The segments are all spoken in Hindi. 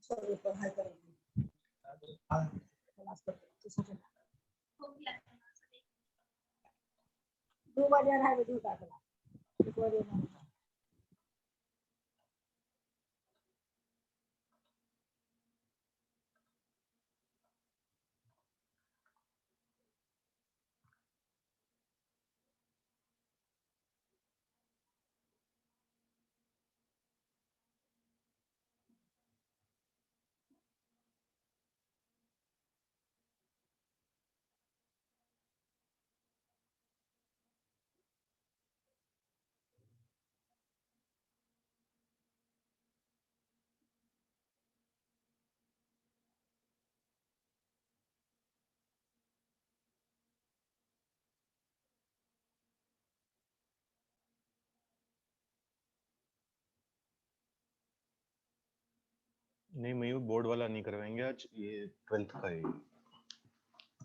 सॉरी पढ़ाई करेंगे क्लास करते 2 बजे 2:30 बजे का क्लास 2 बजे नहीं मयूर बोर्ड वाला नहीं करवाएंगे आज, ये 12th का है,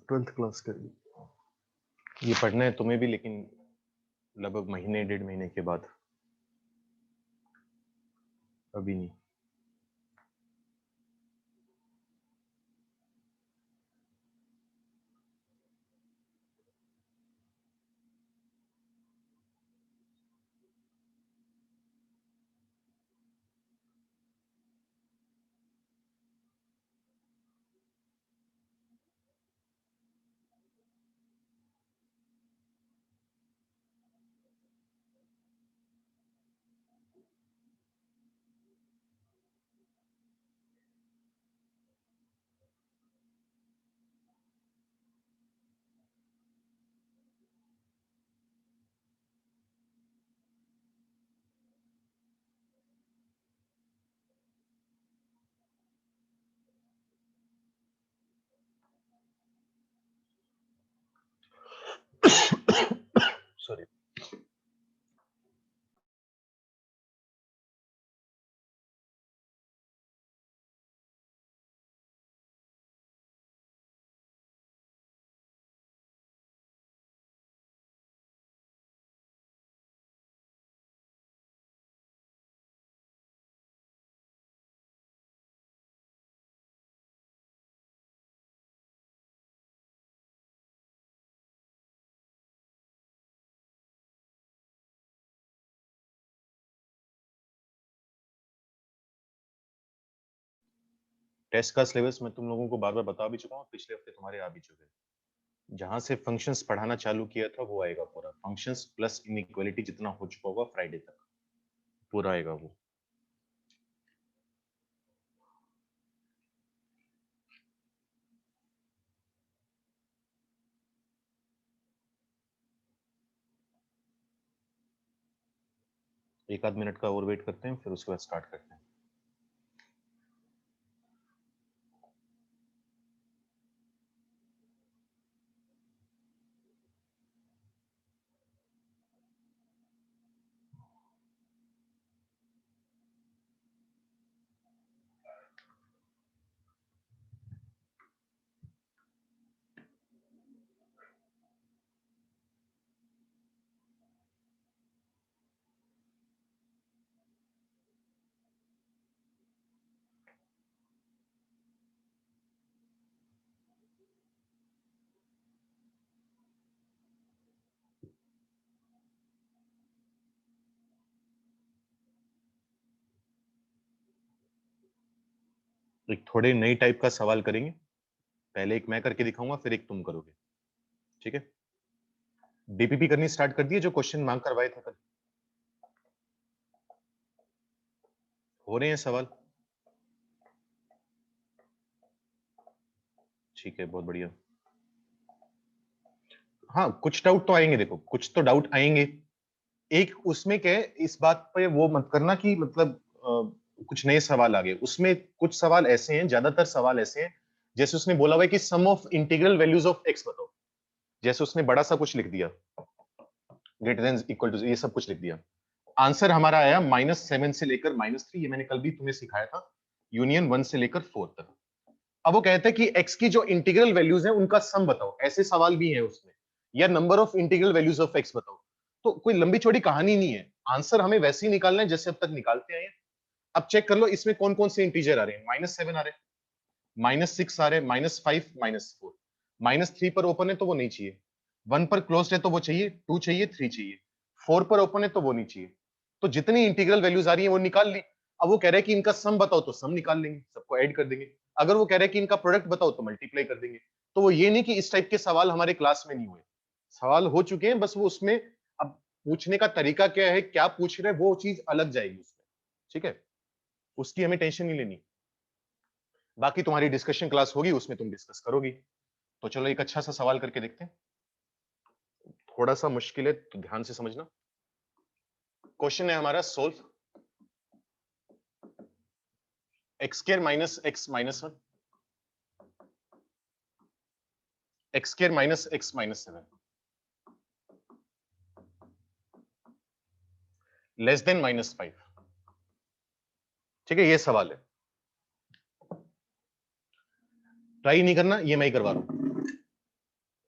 12th क्लास का ये पढ़ना है तुम्हें भी, लेकिन लगभग महीने 1.5 महीने के बाद, अभी नहीं। सॉरी। टेस्ट का सिलेबस मैं तुम लोगों को बार बार बता भी चुका हूँ, पिछले हफ्ते तुम्हारे आ भी चुके हैं। जहां से फंक्शंस पढ़ाना चालू किया था वो आएगा पूरा, फंक्शंस प्लस इनइक्वालिटी जितना हो चुका होगा फ्राइडे तक पूरा आएगा वो। एक आध मिनट का और वेट करते हैं, फिर उसके बाद स्टार्ट करते हैं। एक थोड़े नई टाइप का सवाल करेंगे, पहले एक मैं करके दिखाऊंगा, फिर एक तुम करोगे, ठीक है? डीपीपी करनी स्टार्ट कर दिए, जो क्वेश्चन मांग करवाए थे कल? हो रहे हैं सवाल? ठीक है, बहुत बढ़िया। हाँ, कुछ डाउट तो आएंगे, देखो कुछ तो डाउट आएंगे। एक उसमें क्या है, इस बात पे वो मत करना कि मतलब कुछ नए सवाल आ गए। उसमें कुछ सवाल ऐसे हैं, ज्यादातर सवाल ऐसे हैं, जैसे उसने बोला हुआ है कि sum of integral values of x बताओ, जैसे उसने बड़ा सा कुछ लिख दिया, ग्रेटर देन इक्वल टू, ये सब कुछ लिख दिया। आंसर हमारा आया -7 से लेकर -3, ये मैंने कल भी तुम्हें सिखाया था, यूनियन 1 से लेकर 4 तक। अब वो कहता है कि x की जो इंटीग्रल वैल्यूज हैं उनका सम बताओ, ऐसे सवाल भी हैं उसमें, या number of integral values of x बताओ। तो कोई लंबी चौड़ी कहानी नहीं है, आंसर हमें वैसे ही निकालना है जैसे अब तक निकालते आए हैं। अब चेक कर लो इसमें कौन कौन से इंटीजर आ रहे हैं। -7 आ रहे हैं, -6 आ रहे हैं, -5, -4। -3 पर ओपन है तो वो नहीं चाहिए, 1 पर क्लोज्ड है तो वो चाहिए, 2 चाहिए, 3 चाहिए, 4 पर ओपन है तो वो नहीं चाहिए। तो जितनी इंटीग्रल वैल्यूज आ रही है वो निकाल ली। अब वो कह रहा है कि इनका सम बताओ तो सम निकाल लेंगे, सबको ऐड कर देंगे। अगर वो कह रहा है कि इनका प्रोडक्ट बताओ तो मल्टीप्लाई कर देंगे। तो वो ये नहीं कि इस टाइप के सवाल हमारे क्लास में नहीं हुए, सवाल हो चुके हैं, बस वो उसमें अब पूछने का तरीका क्या है, क्या पूछ रहे हैं, वो चीज अलग जाएगी उसमें। ठीक है, उसकी हमें टेंशन नहीं लेनी। बाकी तुम्हारी डिस्कशन क्लास होगी, उसमें तुम डिस्कस करोगी। तो चलो एक अच्छा सा सवाल करके देखते हैं, थोड़ा सा मुश्किल है तो ध्यान से समझना। क्वेश्चन है हमारा, solve x square minus x minus 1 x square minus x minus 7 less than -5। ठीक है, ये सवाल है, ट्राई नहीं करना, ये मैं ही करवा रहा हूं,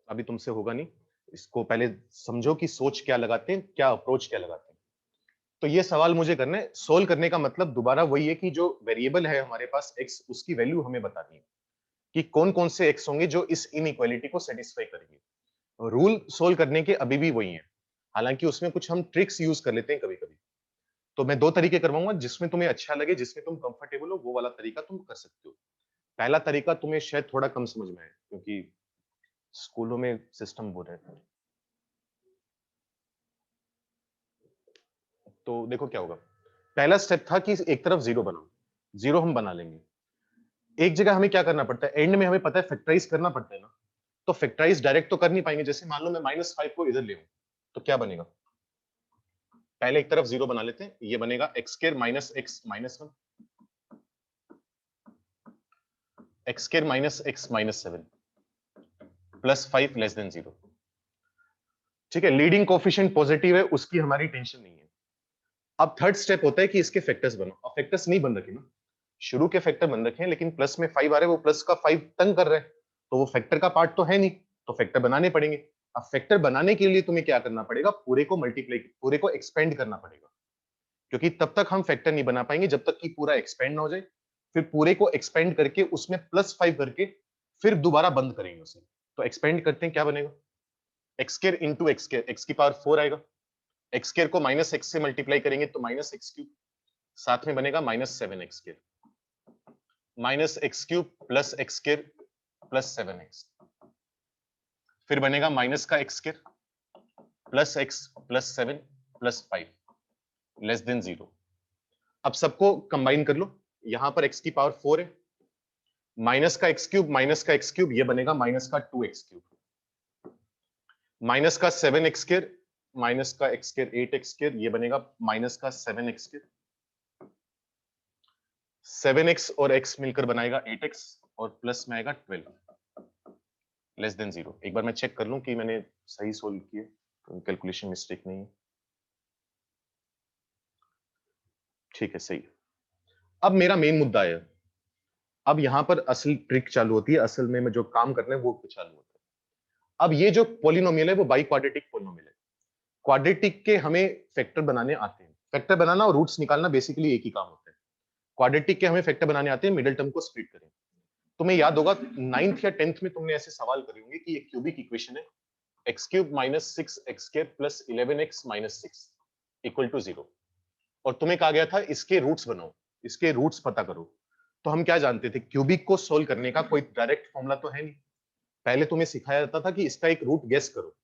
अभी तुमसे होगा नहीं। इसको पहले समझो कि सोच क्या लगाते हैं, क्या अप्रोच क्या लगाते हैं। तो ये सवाल मुझे करना है, सोल्व करने का मतलब दोबारा वही है कि जो वेरिएबल है हमारे पास x, उसकी वैल्यू हमें बतानी है कि कौन कौन से x होंगे जो इस इनइक्वालिटी को सेटिस्फाई करेंगे। रूल सोल्व करने के अभी भी वही है, हालांकि उसमें कुछ हम ट्रिक्स यूज कर लेते हैं कभी कभी। तो मैं 2 तरीके करवाऊंगा, जिसमें तुम्हें अच्छा लगे, जिसमें तुम कंफर्टेबल हो, वो वाला तरीका तुम कर सकते हो। पहला तरीका तुम्हें शायद थोड़ा कम समझ में आए, क्योंकि स्कूलों में सिस्टम वो रहता है। तो देखो क्या होगा, पहला स्टेप था कि एक तरफ 0 बनाओ, 0 हम बना लेंगे। एक जगह हमें क्या करना पड़ता है, एंड में हमें पता है फैक्टराइज करना पड़ता है ना। तो फैक्टराइज डायरेक्ट तो कर नहीं पाएंगे, जैसे मान लो मैं -5 को इधर ले आऊं, तो क्या बनेगा, पहले एक तरफ 0 बना लेते हैं, ये बनेगा x square minus x minus 1 x square minus x minus 7 plus 5 less than 0। ठीक है, लीडिंग कोफिशिएंट पॉजिटिव है, उसकी हमारी टेंशन नहीं है। अब थर्ड स्टेप होता है कि इसके फैक्टर्स बनो। अब फैक्टर्स नहीं बन रखे ना, शुरू के फैक्टर बन रखे हैं, लेकिन प्लस में 5 आ रहे हैं, वो प्लस का 5 तंग कर रहे हैं, तो वो फैक्टर का पार्ट तो है नहीं, तो फैक्टर बनाने पड़ेंगे। अब फैक्टर बनाने के लिए तुम्हें क्या करना पड़ेगा, पूरे को मल्टीप्लाई, पूरे को एक्सपेंड करना पड़ेगा, क्योंकि तब तक हम फैक्टर नहीं बना पाएंगे जब तक कि पूरा एक्सपेंड ना हो जाए। फिर पूरे को एक्सपेंड करके उसमें +5 करके फिर दोबारा बंद करेंगे उसे। तो एक्सपेंड करते हैं, क्या बनेगा, x square into x square, x की पावर 4 आएगा, एक्स स्क्वायर को -x से मल्टीप्लाई करेंगे तो -x3, साथ में बनेगा -7x2, -x3 plus x square plus 7x, फिर बनेगा माइनस का x square plus x plus 7 plus 5 less than 0। अब सबको कंबाइन कर लो, यहां पर x की पावर 4 है, माइनस का एक्स क्यूब, ये बनेगा माइनस का 2x3, माइनस का 7x2, माइनस का x2 8x2, ये बनेगा माइनस का 7x2, 7x और x मिलकर बनाएगा 8x, और प्लस में आएगा 12 लेस देन 0। एक बार मैं चेक कर लूं कि मैंने सही सोल्व किया, कैलकुलेशन मिस्टेक नहीं है। ठीक है, सही है। अब मेरा मेन मुद्दा है, अब यहां पर असल ट्रिक चालू होती है, असल में मैं जो काम करना है वो चालू होता है। अब ये जो पॉलिनोमियल है वो बाई क्वाड्रेटिक पॉलिनोमियल है। क्वाड्रेटिक के हमें फैक्टर बनाने आते हैं, फैक्टर बनाना और रूट्स निकालना बेसिकली एक ही काम होता है। क्वाड्रेटिक के हमें फैक्टर बनाने आते हैं, मिडिल टर्म को स्प्लिट करें। तुम्हें याद होगा 9th या 10th में तुमने ऐसे सवाल करे होंगे कि ये क्यूबिक इक्वेशन है, x cube minus 6x square plus 11x minus 6 equal to 0, और तुम्हें कहा गया था इसके रूट्स बनाओ, इसके रूट्स पता करो। तो हम क्या जानते थे, क्यूबिक को सोल्व करने का कोई डायरेक्ट फॉर्मूला तो है नहीं। पहले तुम्हें सिखाया जाता था कि इसका एक रूट गेस करो।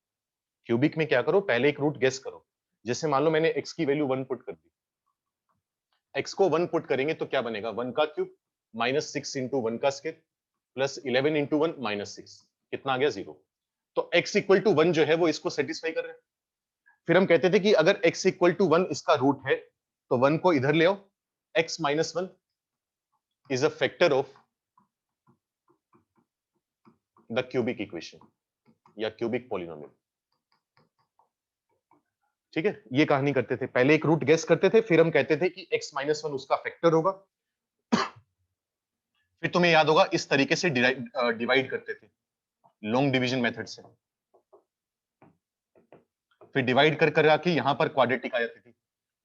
क्यूबिक में क्या करो, पहले एक रूट गेस करो। जैसे मान लो मैंने x की वैल्यू 1 पुट कर दी, x को 1 पुट करेंगे तो क्या बनेगा, 1 का क्यूब माइनस 6 इंटू 1 का स्क्वायर प्लस 11 इंटू 1 माइनस 6, कितना आ गया, 0। तो x इक्वल टू 1 जो है वो इसको सेटिस्फाई कर रहा है। फिर हम कहते थे कि अगर x इक्वल टू 1 इसका रूट है तो 1 को इधर ले आओ, x minus 1 is a factor of the cubic equation या क्यूबिक पॉलिनोमियल। ठीक है, ये कहानी करते थे, पहले एक रूट गेस करते थे, फिर हम कहते थे कि x माइनस 1 उसका फैक्टर होगा। फिर तुम्हें याद होगा इस तरीके से डिवाइड करते थे, लॉन्ग डिवीजन मेथड से। फिर डिवाइड कर कर आके यहां पर क्वाड्रेटिक आ जाती थी,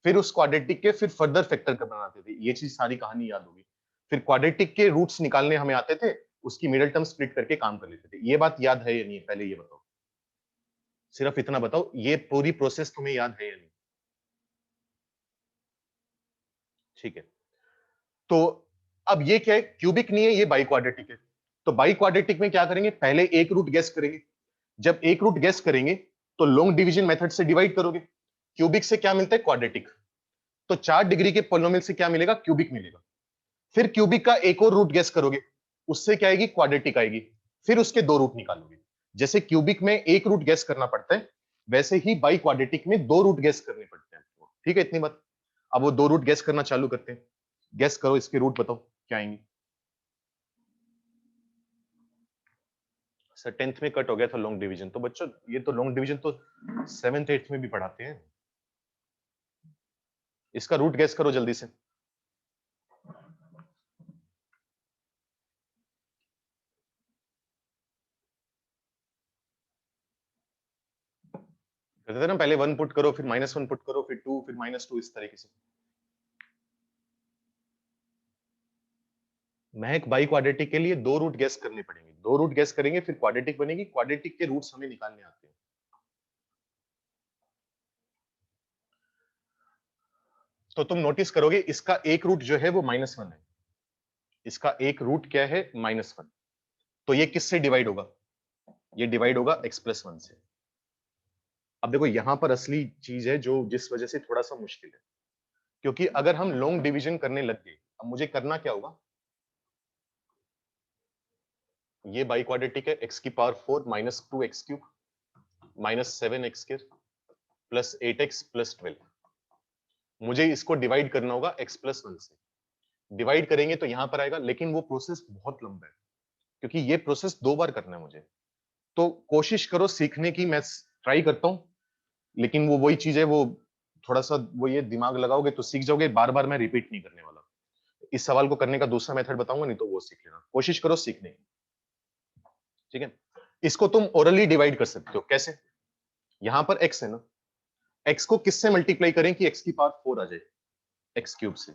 फिर उस क्वाड्रेटिक के फिर फर्दर फैक्टर करना आते थे, ये चीज सारी कहानी याद होगी। फिर क्वाड्रेटिक के रूट्स निकालने हमें आते थे, उसकी मिडिल टर्म स्प्लिट करके काम कर लेते थे। ये बात याद है या नहीं, पहले ये बताओ, सिर्फ इतना बताओ, ये पूरी प्रोसेस तुम्हें याद है या नहीं? ठीक है, तो अब ये क्या है, क्यूबिक नहीं है, ये बाई क्वाड्रेटिक है। तो बाई क्वाड्रेटिक में क्या करेंगे, पहले एक रूट गेस करेंगे। जब एक रूट गेस करेंगे तो लॉन्ग डिवीजन मेथड से डिवाइड करोगे। क्यूबिक से क्या मिलता है, क्वाड्रेटिक। तो 4 डिग्री के पोलिनोमियल से क्या मिलेगा, क्यूबिक मिलेगा। फिर क्यूबिक का एक और रूट गेस करोगे, उससे क्या आएगी, क्वाड्रेटिक आएगी। फिर उसके 2 रूट निकालोगे। जैसे क्यूबिक में एक रूट गेस करना पड़ता है, वैसे ही बाई क्वाड्रेटिक में 2 रूट गेस करने पड़ते हैं। ठीक है, इतनी बात। अब वो 2 रूट गेस करना चालू करते हैं। गेस करो, इसके रूट बताओ क्या आएंगे। सर 10th में कट हो गया था लॉन्ग डिवीजन। तो बच्चों ये तो लॉन्ग डिवीजन तो 7th 8th में भी पढ़ाते हैं। इसका रूट गेस करो जल्दी से। कहते थे ना पहले 1 पुट करो, फिर -1 पुट करो, फिर 2, फिर -2, इस तरीके से। महक बाई क्वाड्रेटिक के लिए 2 रूट गेस करने पड़ेंगे। 2 रूट गेस करेंगे, फिर क्वाड्रेटिक बनेगी। क्वाड्रेटिक के रूट्स हमें निकालने आते हैं। तो तुम नोटिस करोगे इसका एक रूट जो है वो -1 है। इसका एक रूट क्या है, -1। तो ये किससे डिवाइड होगा, ये डिवाइड होगा x+1 से। अब देखो यहां पर असली चीज है जो जिस वजह से थोड़ा सा मुश्किल है, क्योंकि अगर हम लॉन्ग डिवीजन करने लग गए, अब मुझे करना क्या होगा, ये बाई क्वाड्रेटिक है, x की पावर 4 -2x³ -7x² +8x+12। मुझे इसको डिवाइड करना होगा x+1 से। डिवाइड करेंगे तो यहां पर आएगा, लेकिन वो प्रोसेस बहुत लंबा है, क्योंकि ये प्रोसेस 2 बार करना है मुझे। तो कोशिश करो सीखने की, मैं ट्राई करता हूं, लेकिन वो वही चीज है, वो थोड़ा सा वो ये दिमाग लगाओगे तो सीख जाओगे। बार बार मैं रिपीट नहीं करने वाला। इस सवाल को करने का दूसरा मेथड बताऊंगा, नहीं तो वो सीख लेना। कोशिश करो सीखने की, ठीक है। इसको तुम ओरली डिवाइड कर सकते हो। कैसे, यहां पर x है ना, x को किससे मल्टीप्लाई करें कि x की पावर 4 आ जाए, x³ से।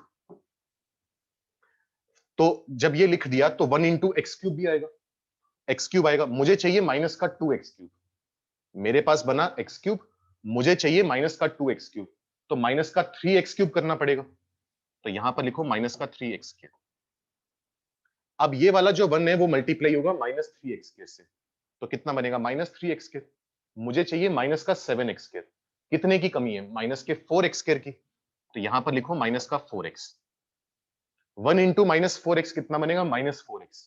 तो जब ये लिख दिया तो 1 इंटू x³ भी आएगा, x³ आएगा। मुझे चाहिए माइनस का 2x³। मेरे पास बना x³, मुझे चाहिए माइनस का 2x³। तो माइनस का 3x³ करना पड़ेगा। तो यहां पर लिखो माइनस का 3x²। अब ये वाला जो 1 है वो मल्टीप्लाई होगा -3x² से। तो कितना बनेगा, -3x²। मुझे चाहिए माइनस का 7x²। कितने की कमी है, माइनस के 4x² की। तो यहां पर लिखो माइनस का 4x। 1 इंटू -4x कितना बनेगा, -4x।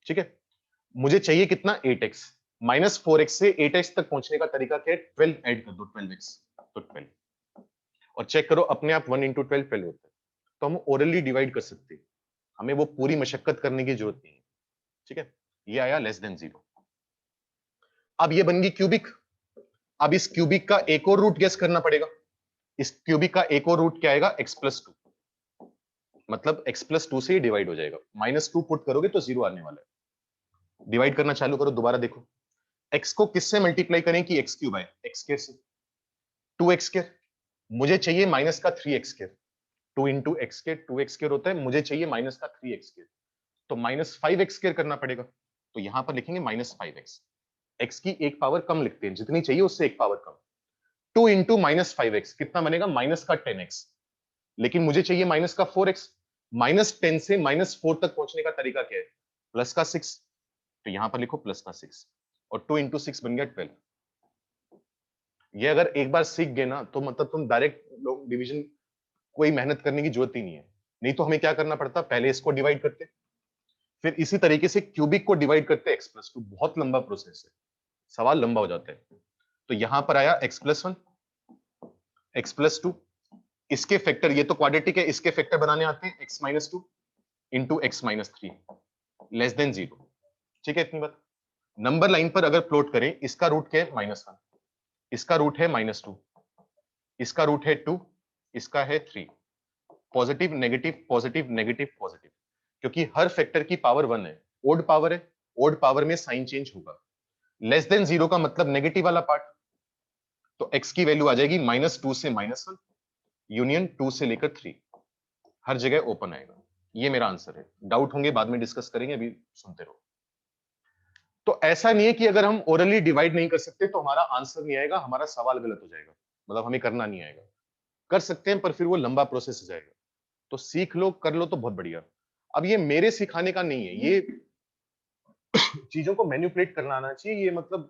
ठीक है, मुझे चाहिए कितना, 8x। -4x से 8x तक पहुंचने का तरीका क्या है, 12 ऐड कर दो, 12x। तो 12, और चेक करो अपने आप 1 इंटू 12 12 होता है। तो हम ओरली डिवाइड कर सकते हैं, हमें वो पूरी मशक्कत करने की जरूरत नहीं है। ठीक है, ये आया <0। अब ये बन गई क्यूबिक। अब इस क्यूबिक का एक और रूट गेस करना पड़ेगा। इस क्यूबिक का एक और रूट क्या आएगा, x+2। मतलब x+2 से ही डिवाइड हो जाएगा। -2 पुट करोगे तो 0 आने वाला है। डिवाइड करना चालू करो, दोबारा देखो x को किससे मल्टीप्लाई करें कि x³ आए, x² से। 2x², मुझे चाहिए माइनस का 3x²। 2 इंटू x² 2x² होता है, मुझे चाहिए माइनस का 3x²। तो -5x² करना पड़ेगा। तो यहां पर लिखेंगे -5x। x की एक पावर कम लिखते हैं, जितनी चाहिए उससे एक पावर कम। 2 इंटू -5x कितना बनेगा, माइनस का 10x। लेकिन मुझे चाहिए माइनस का 4x। -10 से -4 तक पहुंचने का तरीका क्या है, प्लस का 6। तो यहां पर लिखो प्लस का 6, और 2 इंटू 6 बन गया 12। ये अगर एक बार सीख गए ना, तो मतलब तुम डायरेक्ट लॉन्ग डिवीजन कोई मेहनत करने की जरूरत ही नहीं है। नहीं तो हमें क्या करना पड़ता, पहले इसको डिवाइड करते, फिर इसी तरीके से क्यूबिक को डिवाइड करते x+2। बहुत लंबा प्रोसेस है, सवाल लंबा हो जाता है। तो यहां पर आया x+1 x+2, इसके फैक्टर, ये तो क्वाड्रेटिक है, इसके फैक्टर बनाने आते हैं x-2 into x-3 less than 0। ठीक है, इतनी बात। नंबर लाइन पर अगर प्लॉट करें, इसका रूट क्या है, -1, इसका रूट है -2, इसका रूट है 2, इसका है 3। Positive negative positive negative positive, क्योंकि हर फैक्टर की पावर 1 है। ओड पावर है, ओड पावर में साइन चेंज होगा। लेस देन 0 का मतलब नेगेटिव वाला पार्ट। तो x की वैल्यू आ जाएगी -2 से -1, यूनियन 2 से लेकर 3, हर जगह ओपन आएगा। ये मेरा आंसर है। डाउट होंगे बाद में डिस्कस करेंगे, अभी सुनते रहो। तो ऐसा नहीं है कि अगर हम ओरली डिवाइड नहीं कर सकते तो हमारा आंसर नहीं आएगा, हमारा सवाल गलत हो जाएगा, मतलब हमें करना नहीं आएगा। कर सकते हैं पर फिर वो लंबा प्रोसेस हो जाएगा। तो सीख लो, कर लो तो बहुत बढ़िया। अब ये मेरे सिखाने का नहीं है, ये चीजों को मैनिपुलेट करना आना चाहिए, ये मतलब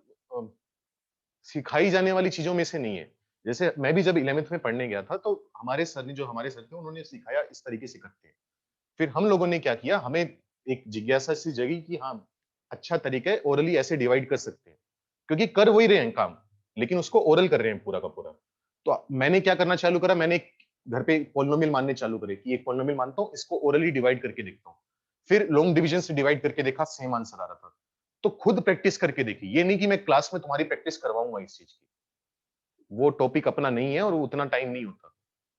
सिखाई जाने वाली चीजों में से नहीं है। जैसे मैं भी जब 11th में पढ़ने गया था तो हमारे सर ने, जो हमारे सर थे, उन्होंने सिखाया इस तरीके से करते हैं। फिर हम लोगों ने क्या किया, हमें एक जिज्ञासा सी जगी कि हाँ, अच्छा तरीका है, ओरली ऐसे डिवाइड कर सकते हैं, क्योंकि कर वही रहे हैं काम, लेकिन उसको ओरल कर रहे हैं पूरा का पूरा। तो मैंने क्या करना चालू करा, मैंने घर पे पॉलिनोमियल मानने चालू करे कि एक पॉलिनोमियल मानता हूँ, इसको ओरली डिवाइड करके देखता हूँ। फिर लॉन्ग डिवीजन से डिवाइड करके देखा, सेम आंसर आ रहा था। तो खुद प्रैक्टिस करके देखी, ये नहीं कि मैं क्लास में तुम्हारी प्रैक्टिस करवाऊंगा इस चीज की, वो टॉपिक अपना नहीं है और उतना टाइम नहीं होता।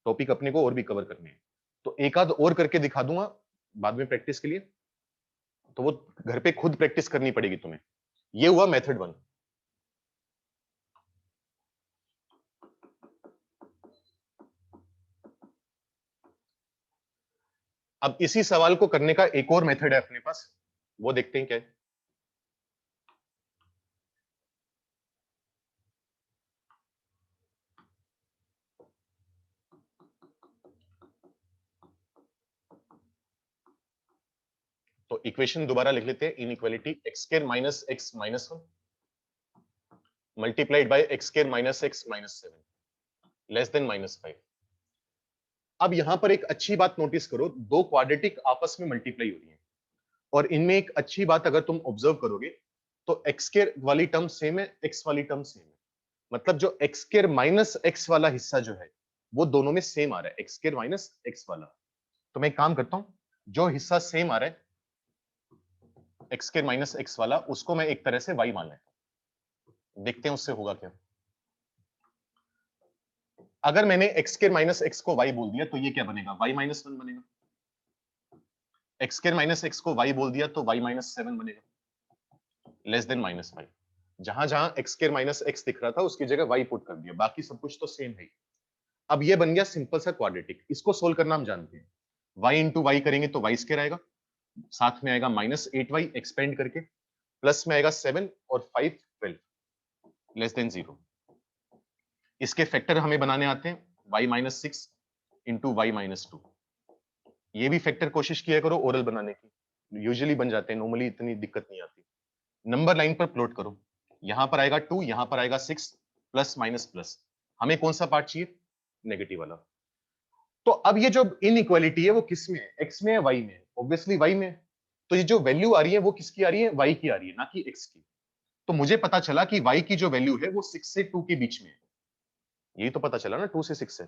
टॉपिक अपने को और भी कवर करने हैं, तो एक आध और करके दिखा दूंगा बाद में प्रैक्टिस के लिए। तो वो घर पे खुद प्रैक्टिस करनी पड़ेगी तुम्हें। ये हुआ मेथड 1। अब इसी सवाल को करने का एक और मेथड है अपने पास, वो देखते हैं क्या है। तो इक्वेशन दोबारा लिख लेते हैं, inequality x square minus x minus 1 multiplied by x square minus x minus 7 less than minus 5। अब यहां पर एक अच्छी बात नोटिस करो, दो क्वाड्रेटिक आपस में मल्टीप्लाई हो रही है, और इनमें एक अच्छी बात अगर तुम ऑब्जर्व करोगे तो एक्स स्क्वायर वाली टर्म सेम है, एक्स वाली टर्म सेम है। मतलब जो एक्स स्क्वायर माइनस एक्स वाला हिस्सा जो है वो दोनों में सेम आ रहा है, एक्स स्क्वायर माइनस एक्स वाला। तो मैं एक काम करता हूं, जो हिस्सा सेम आ रहा है एक्स स्क्वायर माइनस एक्स वाला, उसको मैं एक तरह से वाई मान लेता हूं। देखते हैं उससे होगा क्या। अगर मैंने एक्स स्क्वायर माइनस एक्स को वाई बोल दिया तो ये क्या बनेगा, वाई माइनस 1 बनेगा। एक्स स्क्वायर माइनस एक्स को वाई बोल दिया तो वाई माइनस 7 बनेगा, लेस देन माइनस 5। जहां जहां एक्स स्क्वायर माइनस एक्स दिख रहा था उसकी जगह वाई पुट कर दिया, बाकी सब कुछ तो सेम है। अब ये बन गया सिंपल सा क्वाड्रेटिक। इसको सोल्व करना हम जानते हैं, वाई इंटू वाई करेंगे तो वाई स्क्वायर आएगा, साथ में आएगा माइनस 8y एक्सपेंड करके, प्लस में आएगा 7 और 5 12 लेस देन 0। इसके फैक्टर हमें बनाने आते हैं, y minus 6 into y minus 2। ये भी फैक्टर कोशिश किया करो ओरल बनाने की, यूजुअली बन जाते हैं, नॉर्मली इतनी दिक्कत नहीं आती। नंबर लाइन पर प्लॉट करो, यहां पर आएगा 2, यहां पर आएगा 6, प्लस माइनस प्लस। हमें कौन सा पार्ट चाहिए, नेगेटिव वाला। तो अब ये जो इनइक्वालिटी है वो किस में है, एक्स में है वाई में है, ऑब्वियसली वाई में है। तो ये जो वैल्यू आ रही है वो किसकी आ रही है, वाई की आ रही है, ना कि एक्स की। तो मुझे पता चला कि y की जो वैल्यू है वो 6 से 2 के बीच में है। यही तो पता चला ना, 2 से 6 है।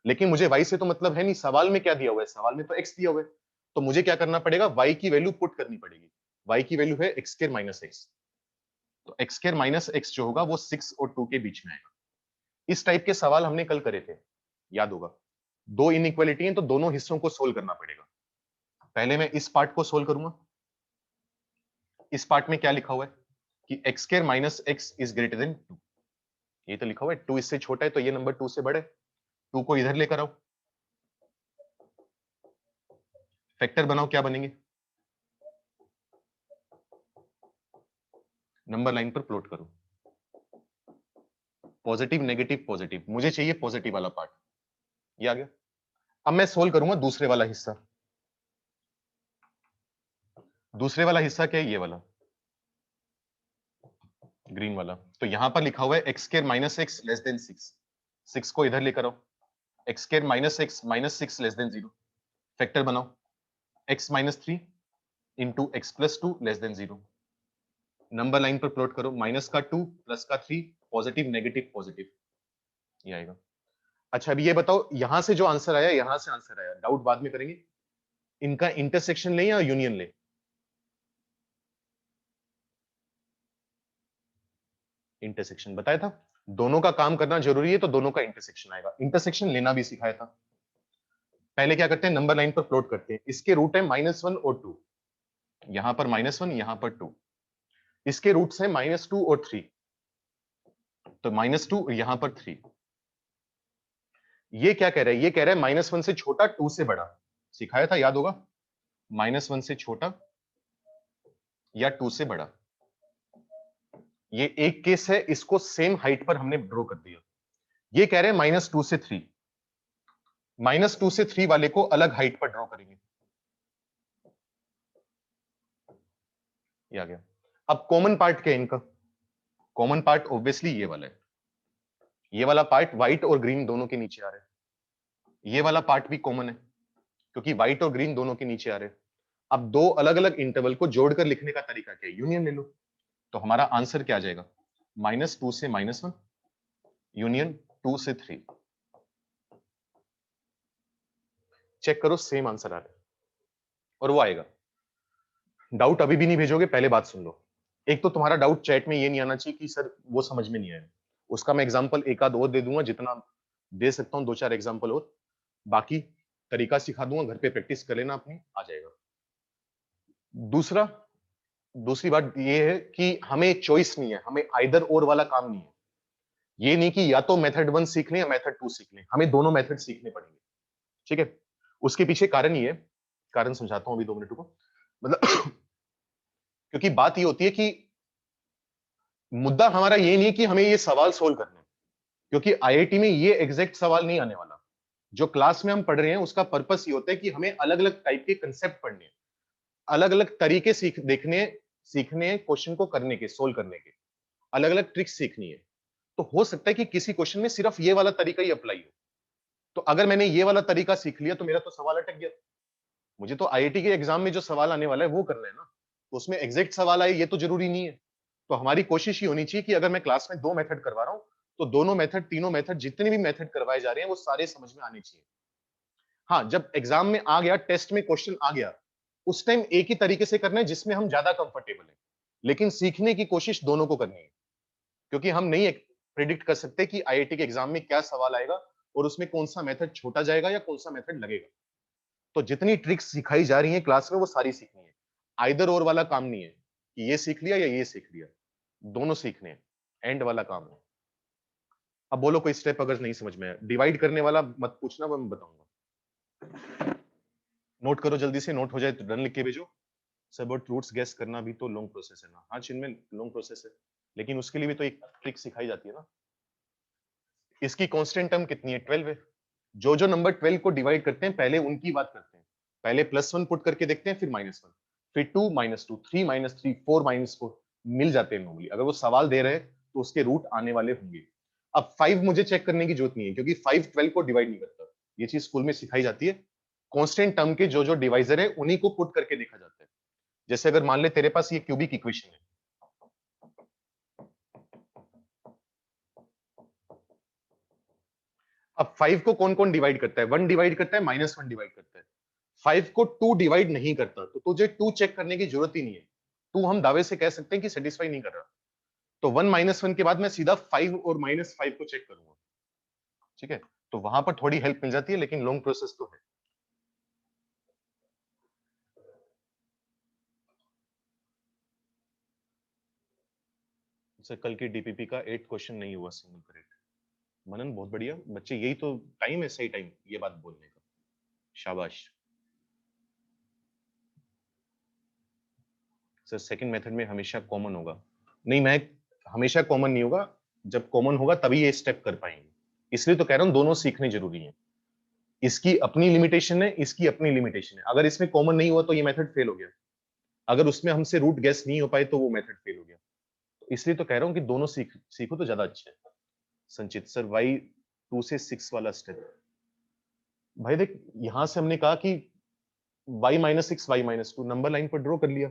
लेकिन मुझे y से तो मतलब है नहीं, सवाल में क्या दिया हुआ है, सवाल में तो x दिया हुआ है। तो मुझे क्या करना पड़ेगा, y की वैल्यू पुट करनी पड़ेगी। y की वैल्यू है एक्स स्क्वायर माइनस एक्स, तो एक्स स्क्वायर माइनस एक्स जो होगा वो 6 और 2 के बीच में आएगा। इस टाइप के सवाल हमने कल करे थे, याद होगा। दो इनइक्वालिटी है तो दोनों हिस्सों को सोल्व करना पड़ेगा। पहले मैं इस पार्ट को सोल्व करूंगा। इस पार्ट में क्या लिखा हुआ है कि x square minus x is greater than 2। ये तो लिखा हुआ है 2 इससे छोटा है तो ये नंबर 2 से बड़ा है। 2 को इधर लेकर आओ, फैक्टर बनाओ, क्या बनेंगे, नंबर लाइन पर प्लॉट करो। पॉजिटिव नेगेटिव पॉजिटिव, मुझे चाहिए पॉजिटिव वाला पार्ट, ये आ गया। अब मैं सोल्व करूंगा दूसरे वाला हिस्सा। दूसरे वाला हिस्सा क्या है, ये वाला ग्रीन वाला। तो यहां पर लिखा हुआ है x square minus x less than 6। 6 को इधर लेकर आओ, x square minus 6 less than 0। Factor बनाओ, x minus 3 into x plus 2 less than 0। Number line पर प्लॉट करो, माइनस का 2 प्लस का 3, पॉजिटिव नेगेटिव पॉजिटिव, ये आएगा। अच्छा अभी ये बताओ, यहां से जो आंसर आया, यहां से आंसर आया, डाउट बाद में करेंगे, इनका इंटरसेक्शन ले या यूनियन ले। इंटरसेक्शन बताया था, दोनों का काम करना जरूरी है तो दोनों का इंटरसेक्शन आएगा। इंटरसेक्शन लेना भी सिखाया था। पहले क्या करते हैं, नंबर लाइन पर प्लॉट करते हैं। इसके रूट है -1 और 2, यहां पर -1 यहां पर 2। इसके रूट्स है -2 और 3, तो -2 यहां पर 3। ये क्या कह रहा है? ये कह रहा है -1 से छोटा, 2 से बड़ा। सिखाया था, याद होगा, -1 से छोटा या 2 से बड़ा। ये एक केस है, इसको सेम हाइट पर हमने ड्रॉ कर दिया। ये कह रहे हैं -2 से 3, -2 से 3 वाले को अलग हाइट पर ड्रॉ करेंगे। ये आ गया। अब कॉमन पार्ट क्या है इनका? कॉमन पार्ट ऑब्वियसली ये वाला है। ये वाला पार्ट व्हाइट और ग्रीन दोनों के नीचे आ रहा है। ये वाला पार्ट भी कॉमन है क्योंकि व्हाइट और ग्रीन दोनों के नीचे आ रहे हैं। अब दो अलग अलग इंटरवल को जोड़कर लिखने का तरीका क्या है? यूनियन ले लो। तो हमारा आंसर क्या आ जाएगा? -2 से -1 यूनियन 2 से 3। चेक करो, सेम आंसर आ रहा है और वो आएगा। डाउट अभी भी नहीं भेजोगे, पहले बात सुन लो। एक तो तुम्हारा डाउट चैट में ये नहीं आना चाहिए कि सर वो समझ में नहीं आया। उसका मैं एग्जांपल एक आध और दे दूंगा, जितना दे सकता हूं, 2-4 एग्जांपल और। बाकी तरीका सिखा दूंगा, घर पे प्रैक्टिस कर लेना अपनी, आ जाएगा। दूसरी बात ये है कि हमें चॉइस नहीं है, हमें आइदर और वाला काम नहीं है। ये नहीं कि या तो मेथड 1 सीख लें या मेथड 2 सीख लें, हमें दोनों मेथड सीखने पड़ेंगे। ठीक है? उसके पीछे कारण ये है, कारण समझाता हूं अभी 2 मिनट को। मतलब क्योंकि बात ये होती है कि मुद्दा हमारा ये नहीं है कि हमें ये सवाल सोल्व करने हैं, क्योंकि आईआईटी में ये एग्जैक्ट सवाल नहीं आने वाला। जो क्लास में हम पढ़ रहे हैं उसका पर्पस ये होता है कि हमें अलग अलग टाइप के कंसेप्ट पढ़ने हैं, अलग अलग तरीके सीखने क्वेश्चन को करने के, सोल्व करने के, अलग अलग ट्रिक्स सीखनी है। तो हो सकता है कि किसी क्वेश्चन में सिर्फ ये वाला तरीका ही अप्लाई हो। तो अगर मैंने ये वाला तरीका सीख लिया तो मेरा तो सवाल अटक गया। मुझे तो आईआईटी के एग्जाम में जो सवाल आने वाला है वो करना है ना। तो उसमें एग्जैक्ट सवाल आए ये तो जरूरी नहीं है। तो हमारी कोशिश ये होनी चाहिए कि अगर मैं क्लास में 2 मेथड करवा रहा हूं तो दोनों मेथड, तीनों मेथड, जितने भी मेथड करवाए जा रहे हैं वो सारे समझ में आने चाहिए। हाँ, जब एग्जाम में आ गया, टेस्ट में क्वेश्चन आ गया, उस टाइम एक ही तरीके से करना है जिसमें हम ज्यादा कंफर्टेबल है, लेकिन सीखने की कोशिश दोनों को करनी है। क्योंकि हम नहीं प्रिडिक्ट कर सकते कि आईआईटी के एग्जाम में क्या सवाल आएगा और उसमें कौन सा मेथड छोटा जाएगा या कौन सा मेथड लगेगा। तो जितनी ट्रिक्स सिखाई जा रही हैं क्लास में वो सारी सीखनी है। आइदर और वाला काम नहीं है कि ये सीख लिया या ये सीख लिया, दोनों सीखने हैं, एंड वाला काम है। अब बोलो कोई स्टेप अगर नहीं समझ में आया, डिवाइड करने वाला मत पूछना, वो मैं बताऊंगा। नोट करो जल्दी से, नोट हो जाए तो डन लिख के भेजो। सब और रूट्स गेस करना भी तो लॉन्ग प्रोसेस है ना। हाँ, चिन्ह में लॉन्ग प्रोसेस है, लेकिन उसके लिए भी तो एक ट्रिक सिखाई जाती है ना। इसकी कांस्टेंट टर्म कितनी है? 12 है। जो जो नंबर 12 को डिवाइड करते हैं पहले उनकी बात करते हैं। पहले +1 पुट करके देखते हैं, फिर -1, फिर 2 -2, 3 -3, 4 -4 मिल जाते हैं नॉर्मली। अगर वो सवाल दे रहे हैं तो उसके रूट आने वाले होंगे। अब 5 मुझे चेक करने की जरूरत नहीं है क्योंकि 5 12 को डिवाइड नहीं करता। ये चीज स्कूल में सिखाई जाती है। कांस्टेंट टर्म के जो जो डिवाइजर है उन्हीं को पुट करके देखा जाता है। जैसे अगर मान ले तेरे पास ये क्यूबिक इक्वेशन है, अब 5 को कौन कौन डिवाइड करता है? 1 डिवाइड करता है, -1 डिवाइड करता है। 5 को 2 डिवाइड नहीं करता, तो तुझे 2 चेक करने की जरूरत ही नहीं है। 2 हम दावे से कह सकते हैं कि सेटिस्फाई नहीं कर रहा। तो 1 -1 के बाद मैं सीधा 5 और -5 को चेक करूंगा। ठीक है? तो वहां पर थोड़ी हेल्प मिल जाती है, लेकिन लॉन्ग प्रोसेस तो है। सर कल की डीपीपी का 8 क्वेश्चन नहीं हुआ सिंगल करेक्ट। मनन बहुत बढ़िया बच्चे, यही तो टाइम है, सही टाइम ये बात बोलने का। शाबाश। सर सेकंड मेथड में हमेशा कॉमन होगा। नहीं, मैं हमेशा कॉमन नहीं होगा। जब कॉमन होगा तभी ये स्टेप कर पाएंगे। इसलिए तो कह रहा हूं दोनों सीखने जरूरी है। इसकी अपनी लिमिटेशन है, इसकी अपनी लिमिटेशन है। अगर इसमें कॉमन नहीं हुआ तो ये मेथड फेल हो गया। अगर उसमें हमसे रूट गेस नहीं हो पाए तो वो मेथड फेल हो गया। तो इसलिए तो कह रहा हूं कि दोनों सीखो तो ज्यादा अच्छा है। संचित सर y2 से 6 वाला स्टेप। भाई देख, यहां से हमने कहा कि y-6 y-2 नंबर लाइन पर ड्रॉ कर लिया।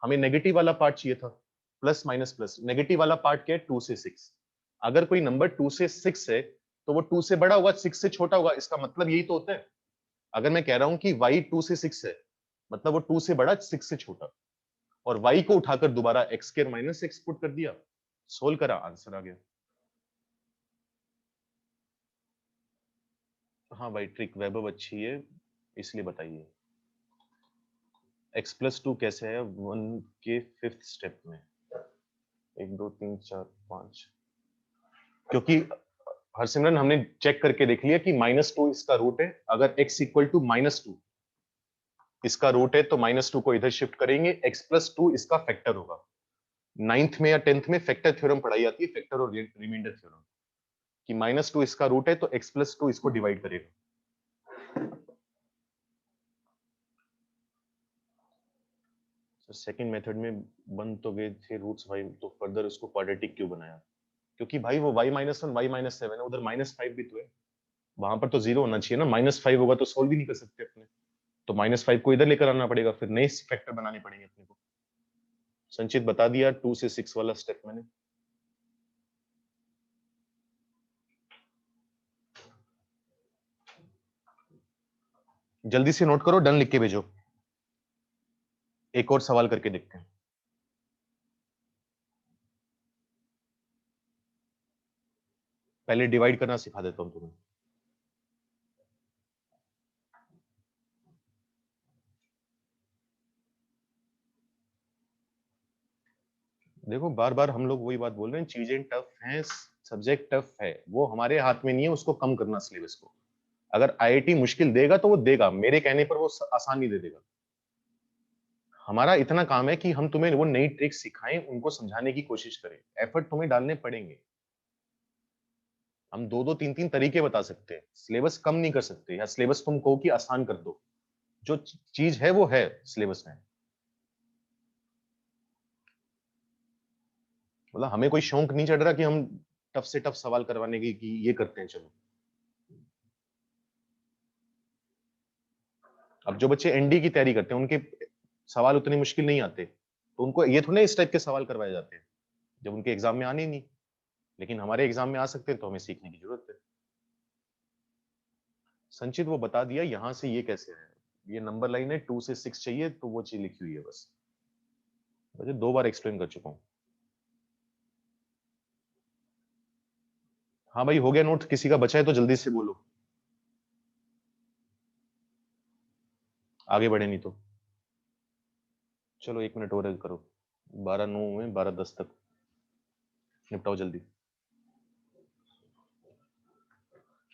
हमें नेगेटिव वाला पार्ट चाहिए था, प्लस माइनस प्लस। नेगेटिव वाला पार्ट क्या है? 2 से 6। अगर कोई नंबर 2 से 6 है तो वो 2 से बड़ा होगा, 6 से छोटा होगा। इसका मतलब यही तो होता है। अगर मैं कह रहा हूं कि y 2 से 6 है, मतलब वो 2 से बड़ा, 6 से छोटा। और y को उठाकर दोबारा x² - पुट कर दिया, सोल्व करा, आंसर आ गया। हाँ भाई, ट्रिक वैभव अच्छी है, इसलिए बताइए। x+2 कैसे है 1 के 5th स्टेप में? 1 2 3 4 5, क्योंकि हरसिमरन हमने चेक करके देख लिया कि -2 इसका रूट है। अगर x इक्वल टू -2 इसका रूट है तो -2 को इधर शिफ्ट करेंगे, x प्लस 2 इसका फैक्टर होगा। 9th में या 10th में फैक्टर थ्योरम पढ़ाई जाती है, फैक्टर और रिमाइंडर थ्योरम, कि -2 इसका रूट है तो x प्लस 2 इसको डिवाइड करेगा। सेकंड मेथड में बन तो गए थे रूट्स भाई, तो फर्दर उसको क्वाड्रेटिक क्यों बनाया? क्योंकि भाई वो y-1 y-7 है, उधर -5 भी तो है, वहां पर तो 0 होना चाहिए ना। -5 होगा तो सोल्व ही नहीं कर सकते अपने, तो -5 को इधर लेकर आना पड़ेगा, फिर नए फैक्टर बनाने पड़ेंगे अपने को। संचित बता दिया 2 से 6 वाला स्टेप मैंने। जल्दी से नोट करो, डन लिख के भेजो। एक और सवाल करके देखते हैं। पहले डिवाइड करना सिखा देता हूं तुम्हें। देखो बार बार हम लोग वही बात बोल रहे हैं, चीजें टफ हैं, सब्जेक्ट टफ है, वो हमारे हाथ में नहीं है उसको कम करना सिलेबस को। अगर आईआईटी मुश्किल देगा तो वो देगा, मेरे कहने पर वो आसान नहीं दे देगा। हमारा इतना काम है कि हम तुम्हें वो नई ट्रिक सिखाएं, उनको समझाने की कोशिश करें, एफर्ट तुम्हें डालने पड़ेंगे। हम 2-2 3-3 तरीके बता सकते हैं, सिलेबस कम नहीं कर सकते, या सिलेबस तुम कहो कि आसान कर दो, जो चीज है वो है सिलेबस में। मतलब हमें कोई शौक नहीं चढ़ रहा कि हम टफ से टफ सवाल करवाने की कि ये करते हैं चलो। अब जो बच्चे एनडी की तैयारी करते हैं उनके सवाल उतने मुश्किल नहीं आते, तो उनको ये थोड़े इस टाइप के सवाल करवाए जाते हैं जब उनके एग्जाम में आने ही नहीं, लेकिन हमारे एग्जाम में आ सकते हैं, तो हमें सीखने की जरूरत है। संचित वो बता दिया यहां से ये कैसे है, ये नंबर लाइन है, 2 से 6 चाहिए तो वो चीज लिखी हुई है, बस मुझे 2 बार एक्सप्लेन कर चुका हूं। हाँ भाई हो गया नोट, किसी का बचा है तो जल्दी से बोलो, आगे बढ़े नहीं तो। चलो 1 मिनट और करो, 12:09 में 12:10 तक निपटाओ जल्दी।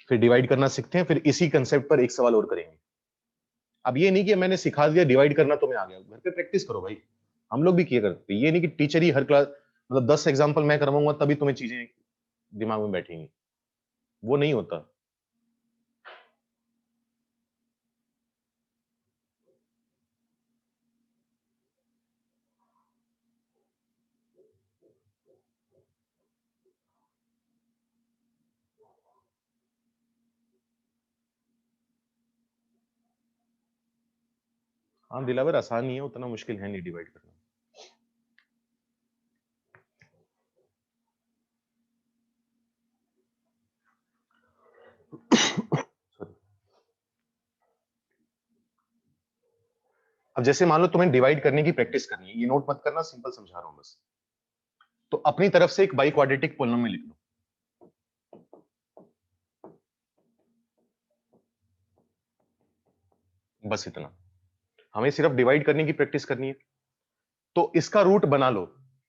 फिर डिवाइड करना सीखते हैं, फिर इसी कंसेप्ट पर एक सवाल और करेंगे। अब ये नहीं कि मैंने सिखा दिया डिवाइड करना तुम्हें आ गया, घर पे प्रैक्टिस करो भाई, हम लोग भी किया करते। ये नहीं कि टीचर ही हर क्लास मतलब 10 एग्जाम्पल मैं करवाऊंगा तभी तुम्हें चीजें दिमाग में बैठेंगी, वो नहीं होता। हाँ दिलावर, आसान ही है, उतना मुश्किल है नहीं डिवाइड करना। अब जैसे मान लो तुम्हें डिवाइड करने की प्रैक्टिस करनी है, ये नोट मत करना, सिंपल समझा रहा हूं बस। तो अपनी तरफ से एक बाई क्वाड्रेटिक पॉलिनोमियल लिख लो, बस इतना। हमें सिर्फ डिवाइड करने की प्रैक्टिस करनी है, तो इसका रूट बना लो।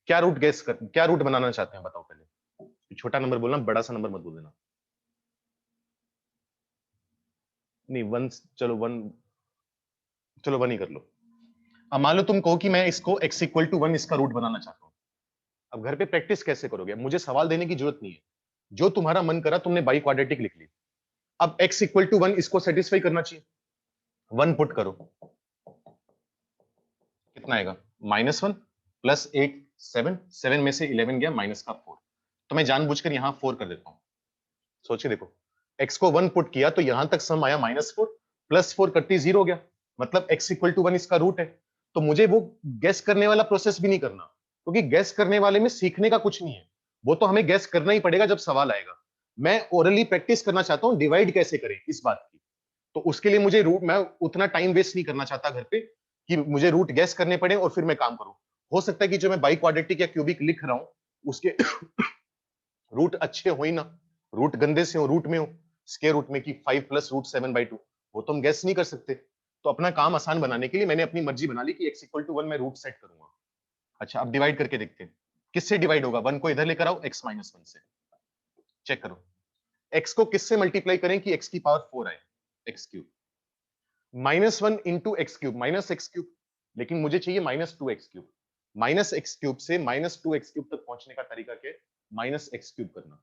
क्या रूट गैस कर, क्या रूट बनाना चाहते हैं बताओ पहले। छोटा नंबर बोलना, बड़ा सा नंबर मत बोल देना। नहीं वन, चलो वन, चलो वन ही कर लो। अब मान लो तुम कहो कि मैं इसको x इक्वल टू 1 इसका रूट बनाना चाहता हूं। अब घर पे प्रैक्टिस कैसे करोगे, मुझे सवाल देने की जरूरत नहीं है, जो तुम्हारा मन करा तुमने बाई क्वाड्रेटिक लिख ली। अब x इक्वल टू 1 इसको सेटिस्फाई करना चाहिए, 1 पुट करो, कितना आएगा -1 प्लस 8 7, 7 में से 11 गया, माइनस का 4, तो मैं जानबूझकर यहां 4 कर देता हूं। सोचिए देखो, x को 1 पुट किया तो यहां तक सम आया -4 प्लस 4 करती 0 हो गया, मतलब x इक्वल टू 1 इसका रूट है। तो मुझे वो गैस करने वाला प्रोसेस भी नहीं करना, क्योंकि गैस करने वाले में सीखने का कुछ नहीं है, वो तो हमें गैस करना ही पड़ेगा जब सवाल आएगा। मैं ओरली प्रैक्टिस करना चाहता हूं डिवाइड कैसे करें इस बात की, तो उसके लिए मुझे रूट, मैं उतना टाइम वेस्ट नहीं करना चाहता घर पे कि मुझे रूट गैस करने पड़े और फिर मैं काम करूं। हो सकता है कि जो मैं बाई क्वाड्रेटिक या क्यूबिक लिख रहा हूं उसके रूट अच्छे हो ही ना, रूट गंदे से हो, रूट में हो स्क्वायर रूट में कि 5 प्लस रूट 7/2, वो तो हम गैस नहीं कर सकते। तो अपना काम आसान बनाने के लिए मैंने अपनी मर्जी बना ली कि x इक्वल टू 1 मैं रूट सेट करूंगा। अच्छा अब डिवाइड करके देखते हैं, किससे डिवाइड होगा, 1 को इधर लेकर आओ, x -1 से, चेक करो। x को किससे मल्टीप्लाई करें कि x की पावर 4 आए, x cube. -1 into x cube, minus x cube, लेकिन मुझे चाहिए -2x3। माइनस एक्स क्यूब से -2x3 तक पहुंचने का तरीका क्या है? -x3 करना।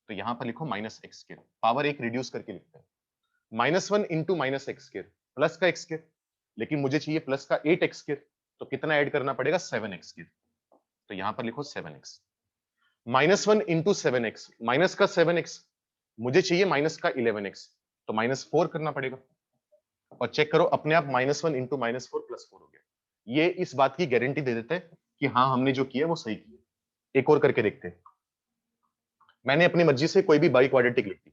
तो यहां पर लिखो -x2, पावर एक रिड्यूस करके लिखते हैं। -1 इंटू -x2, प्लस का x2, लेकिन मुझे चाहिए प्लस का 8x2, तो कितना ऐड करना पड़ेगा? 7x2। तो यहां पर लिखो 7x। -1 इंटू 7x, माइनस का 7x, मुझे चाहिए माइनस का 11x, तो -4 करना पड़ेगा। और चेक करो अपने आप, -1 इंटू -4 +4 हो गया। ये इस बात की गारंटी दे देते हैं कि हाँ हमने जो किया वो सही किया। एक और करके देखते हैं। मैंने अपनी मर्जी से कोई भी बाई क्वाड्रेटिक लिख दी।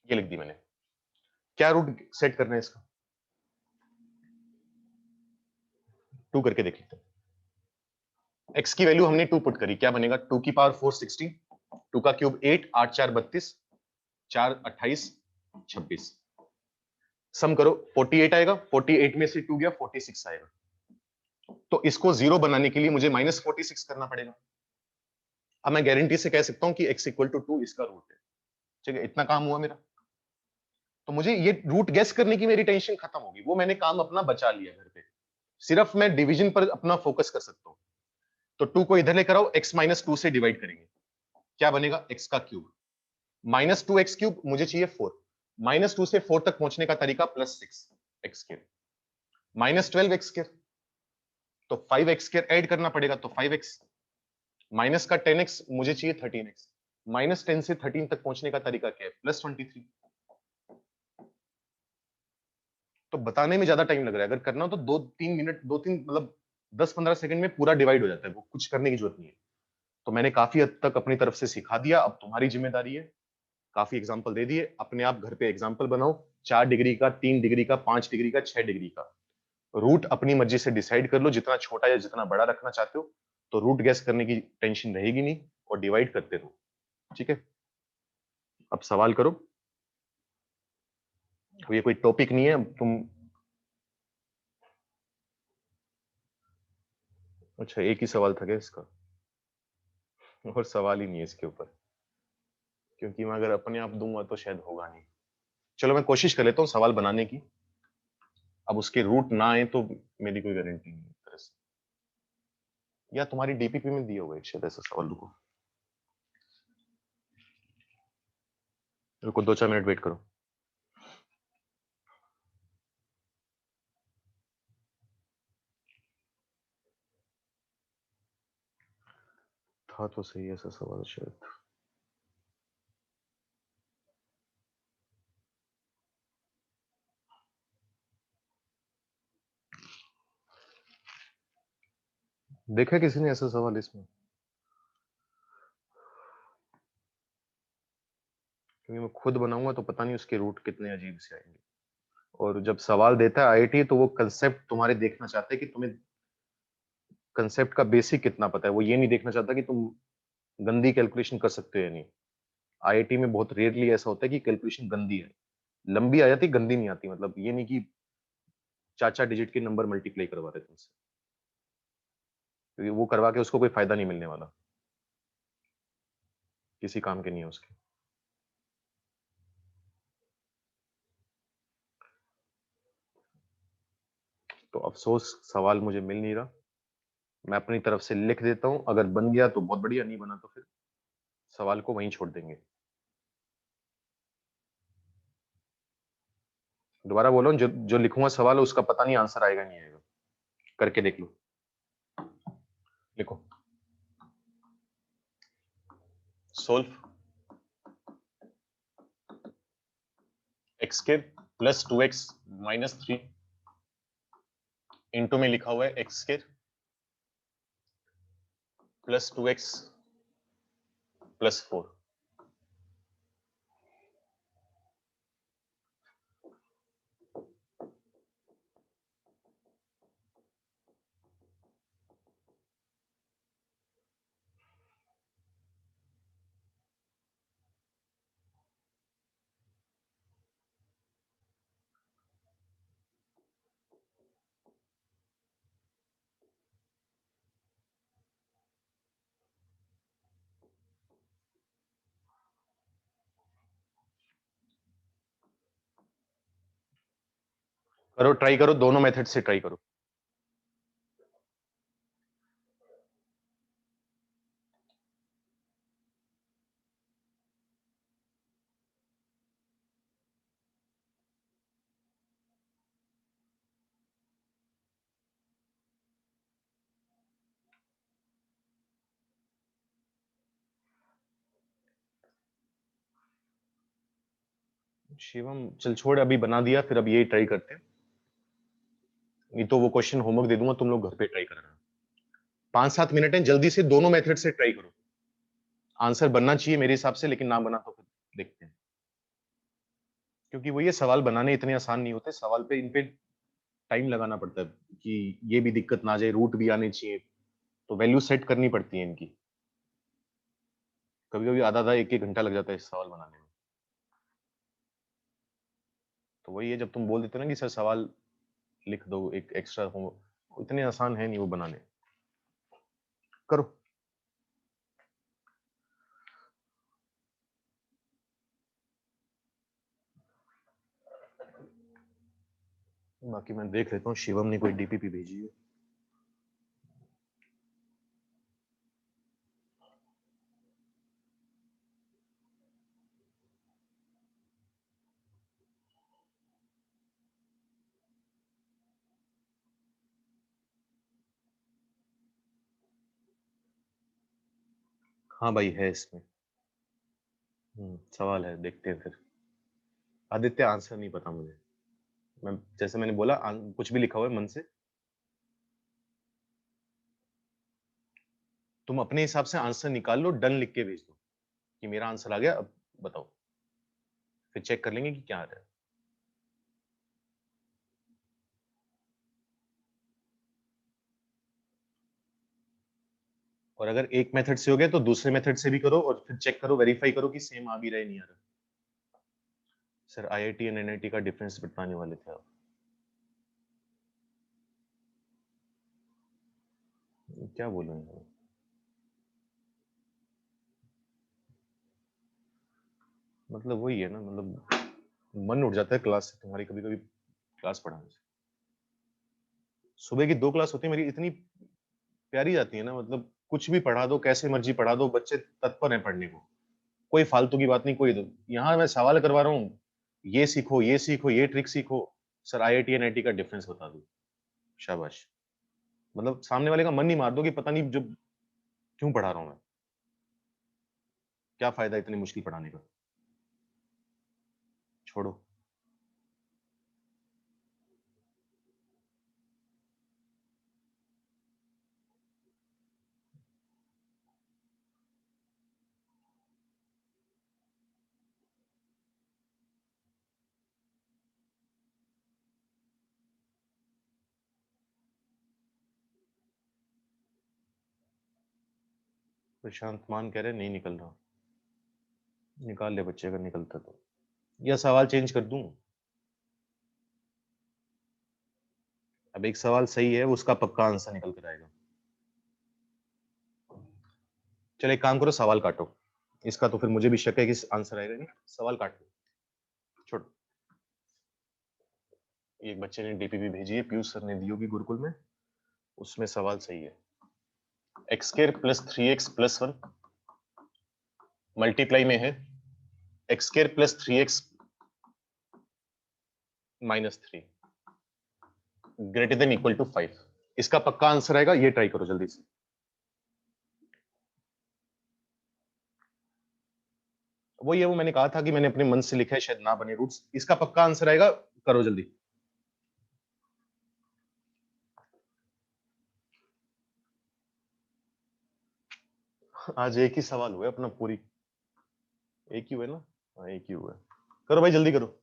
ये लिख दी मैंने। क्या रूट सेट करना है इसका? 2 करके देख लेते हैं। x की वैल्यू हमने 2 पुट करी, क्या बनेगा? 2 की पावर 4 16, 2 का क्यूब 8, 8 4 32, 4 28 26। सम करो, 48 आएगा, 48 में से 2 गया, 46 आएगा। तो इसको 0 बनाने के लिए मुझे -46 करना पड़ेगा। अब मैं गारंटी से कह सकता हूं कि x इक्वल टू 2 इसका रूट है। ठीक है, इतना काम हुआ मेरा। तो मुझे ये रूट गेस करने की मेरी टेंशन खत्म होगी, वो मैंने काम अपना बचा लिया घर पे। सिर्फ मैं डिवीजन पर अपना फोकस कर सकता हूं। तो 2 को इधर लेकर आओ, x -2 से डिवाइड करेंगे, क्या बनेगा? x का क्यूब। -2x3 मुझे चाहिए 4, -2 से 4 तक पहुंचने का तरीका +6 x2, -12x2, तो 5x2 ऐड करना पड़ेगा, तो 5x, माइनस का 10x मुझे चाहिए 13x, -10 से 13 तक पहुंचने का तरीका क्या है? +23। तो बताने में ज्यादा टाइम लग रहा है, अगर करना हो तो 2-3 मिनट, 2-3 मतलब 10-15 सेकंड में पूरा डिवाइड हो जाता है, वो कुछ करने की जरूरत नहीं है। तो मैंने काफी हद तक अपनी तरफ से सिखा दिया, अब तुम्हारी जिम्मेदारी है। काफी एग्जाम्पल दे दिए, अपने आप घर पे एग्जाम्पल बनाओ, 4 डिग्री का, 3 डिग्री का, 5 डिग्री का, 6 डिग्री का। रूट अपनी मर्जी से डिसाइड कर लो, जितना छोटा या जितना बड़ा रखना चाहते हो, तो रूट गैस करने की टेंशन रहेगी नहीं, और डिवाइड करते रहो। ठीक है, अब सवाल करो। अब ये कोई टॉपिक नहीं है, अब तुम। अच्छा, एक ही सवाल था क्या इसका? और सवाल ही नहीं है इसके ऊपर, क्योंकि मैं अगर अपने आप दूंगा तो शायद होगा नहीं। चलो मैं कोशिश कर लेता हूँ सवाल बनाने की। अब उसके रूट ना आए तो मेरी कोई गारंटी नहीं है एक तरह से। या तुम्हारी डीपीपी में दिया होगा एक शायद ऐसा सवाल। रुको रुको, 2-4 मिनट वेट करो। था तो सही ऐसा सवाल शायद। देखा किसी ने ऐसा सवाल इसमें? क्योंकि मैं खुद बनाऊंगा तो पता नहीं उसके रूट कितने अजीब से आएंगे। और जब सवाल देता है आईआईटी, तो वो कंसेप्ट तुम्हारे देखना चाहते हैं कि तुम्हें कंसेप्ट का बेसिक कितना पता है। वो ये नहीं देखना चाहता कि तुम गंदी कैलकुलेशन कर सकते हो या नहीं। आईआईटी में बहुत रेयरली ऐसा होता है कि कैलकुलेशन गंदी है, लंबी आ जाती, गंदी नहीं आती। मतलब ये नहीं कि 4-4 डिजिट के नंबर मल्टीप्लाई करवा रहे तुमसे, क्योंकि वो करवा के उसको कोई फायदा नहीं मिलने वाला, किसी काम के नहीं है उसके। तो अफसोस सवाल मुझे मिल नहीं रहा। मैं अपनी तरफ से लिख देता हूं, अगर बन गया तो बहुत बढ़िया, नहीं बना तो फिर सवाल को वहीं छोड़ देंगे। दोबारा बोलो, जो जो लिखूंगा सवाल उसका पता नहीं आंसर आएगा नहीं आएगा, करके देख लो। लिखो, solve x square plus 2x -3 into में लिखा हुआ है एक्स स्क्वायर प्लस 2x +4। करो, ट्राई करो, दोनों मेथड से ट्राई करो। शिवम चल छोड़, अभी बना दिया, फिर अब यही ट्राई करते हैं। नहीं तो वो क्वेश्चन होमवर्क दे दूंगा, तुम लोग घर पे ट्राई करना। 5-7 मिनट है, जल्दी से दोनों मेथड से ट्राई करो। आंसर बनना चाहिए मेरे हिसाब से, लेकिन ना बना तो फिर देखते हैं। क्योंकि वो ये सवाल बनाने इतने आसान नहीं होते, सवाल पे इन पे टाइम लगाना पड़ता है कि ये भी दिक्कत ना आ जाए, रूट भी आने चाहिए, तो वैल्यू सेट करनी पड़ती है इनकी। कभी कभी आधा आधा एक एक घंटा लग जाता है इस सवाल बनाने में। तो वही है, जब तुम बोल देते हो ना कि सर सवाल लिख दो एक एक्स्ट्रा हो, इतने आसान है नहीं वो बनाने। करो। बाकी मैं देख लेता हूँ, शिवम ने कोई डीपीपी भेजी है। हाँ भाई है इसमें। सवाल है, देखते हैं फिर। आदित्य आंसर नहीं पता मुझे। मैं जैसे मैंने बोला, कुछ भी लिखा हुआ है मन से, तुम अपने हिसाब से आंसर निकाल लो, डन लिख के भेज दो कि मेरा आंसर आ गया, अब बताओ। फिर चेक कर लेंगे कि क्या आ रहा है। और अगर एक मेथड से हो गया तो दूसरे मेथड से भी करो, और फिर चेक करो, वेरीफाई करो कि सेम आ भी रहा है नहीं आ रहा। सर आईआईटी एंड एनआईटी का डिफरेंस बताने वाले थे आप। क्या बोलूं यार? मतलब वही है ना, मतलब मन उठ जाता है क्लास से तुम्हारी, कभी कभी क्लास पढ़ाने से। सुबह की 2 क्लास होती है मेरी, इतनी प्यारी जाती है ना, मतलब कुछ भी पढ़ा दो, कैसे मर्जी पढ़ा दो, बच्चे तत्पर हैं पढ़ने को। कोई फालतू की बात नहीं, कोई दो। यहाँ मैं सवाल करवा रहा हूँ, ये सीखो, ये सीखो, ये ट्रिक सीखो। सर आईआईटी एनआईटी का डिफरेंस बता दो। शाबाश। मतलब सामने वाले का मन नहीं मार दो कि पता नहीं जो क्यों पढ़ा रहा हूँ मैं, क्या फायदा इतनी मुश्किल पढ़ाने का। छोड़ो। प्रशांत मान कह रहे नहीं निकल रहा। निकाल ले बच्चे, अगर निकलता तो। या सवाल चेंज कर दूं? अब एक सवाल सही है, उसका पक्का आंसर निकल कर आएगा। चलो एक काम करो, सवाल काटो। इसका तो फिर मुझे भी शक है कि आंसर आएगा नहीं। सवाल काट लो, छोड़ो। एक बच्चे ने डीपीपी भेजी है, पीयूष सर ने दी होगी गुरुकुल में। उसमें सवाल सही है। X square plus 3x+1 multiply में है x square plus 3x-3 greater than equal to 5। इसका पक्का आंसर आएगा, ये ट्राई करो जल्दी से। वो ये वो मैंने कहा था कि मैंने अपने मन से लिखा है, शायद ना बने रूट्स। इसका पक्का आंसर आएगा, करो जल्दी। आज एक ही सवाल हुआ है अपना पूरी। एक ही हुआ है ना? हाँ एक ही हुआ है। करो भाई जल्दी करो।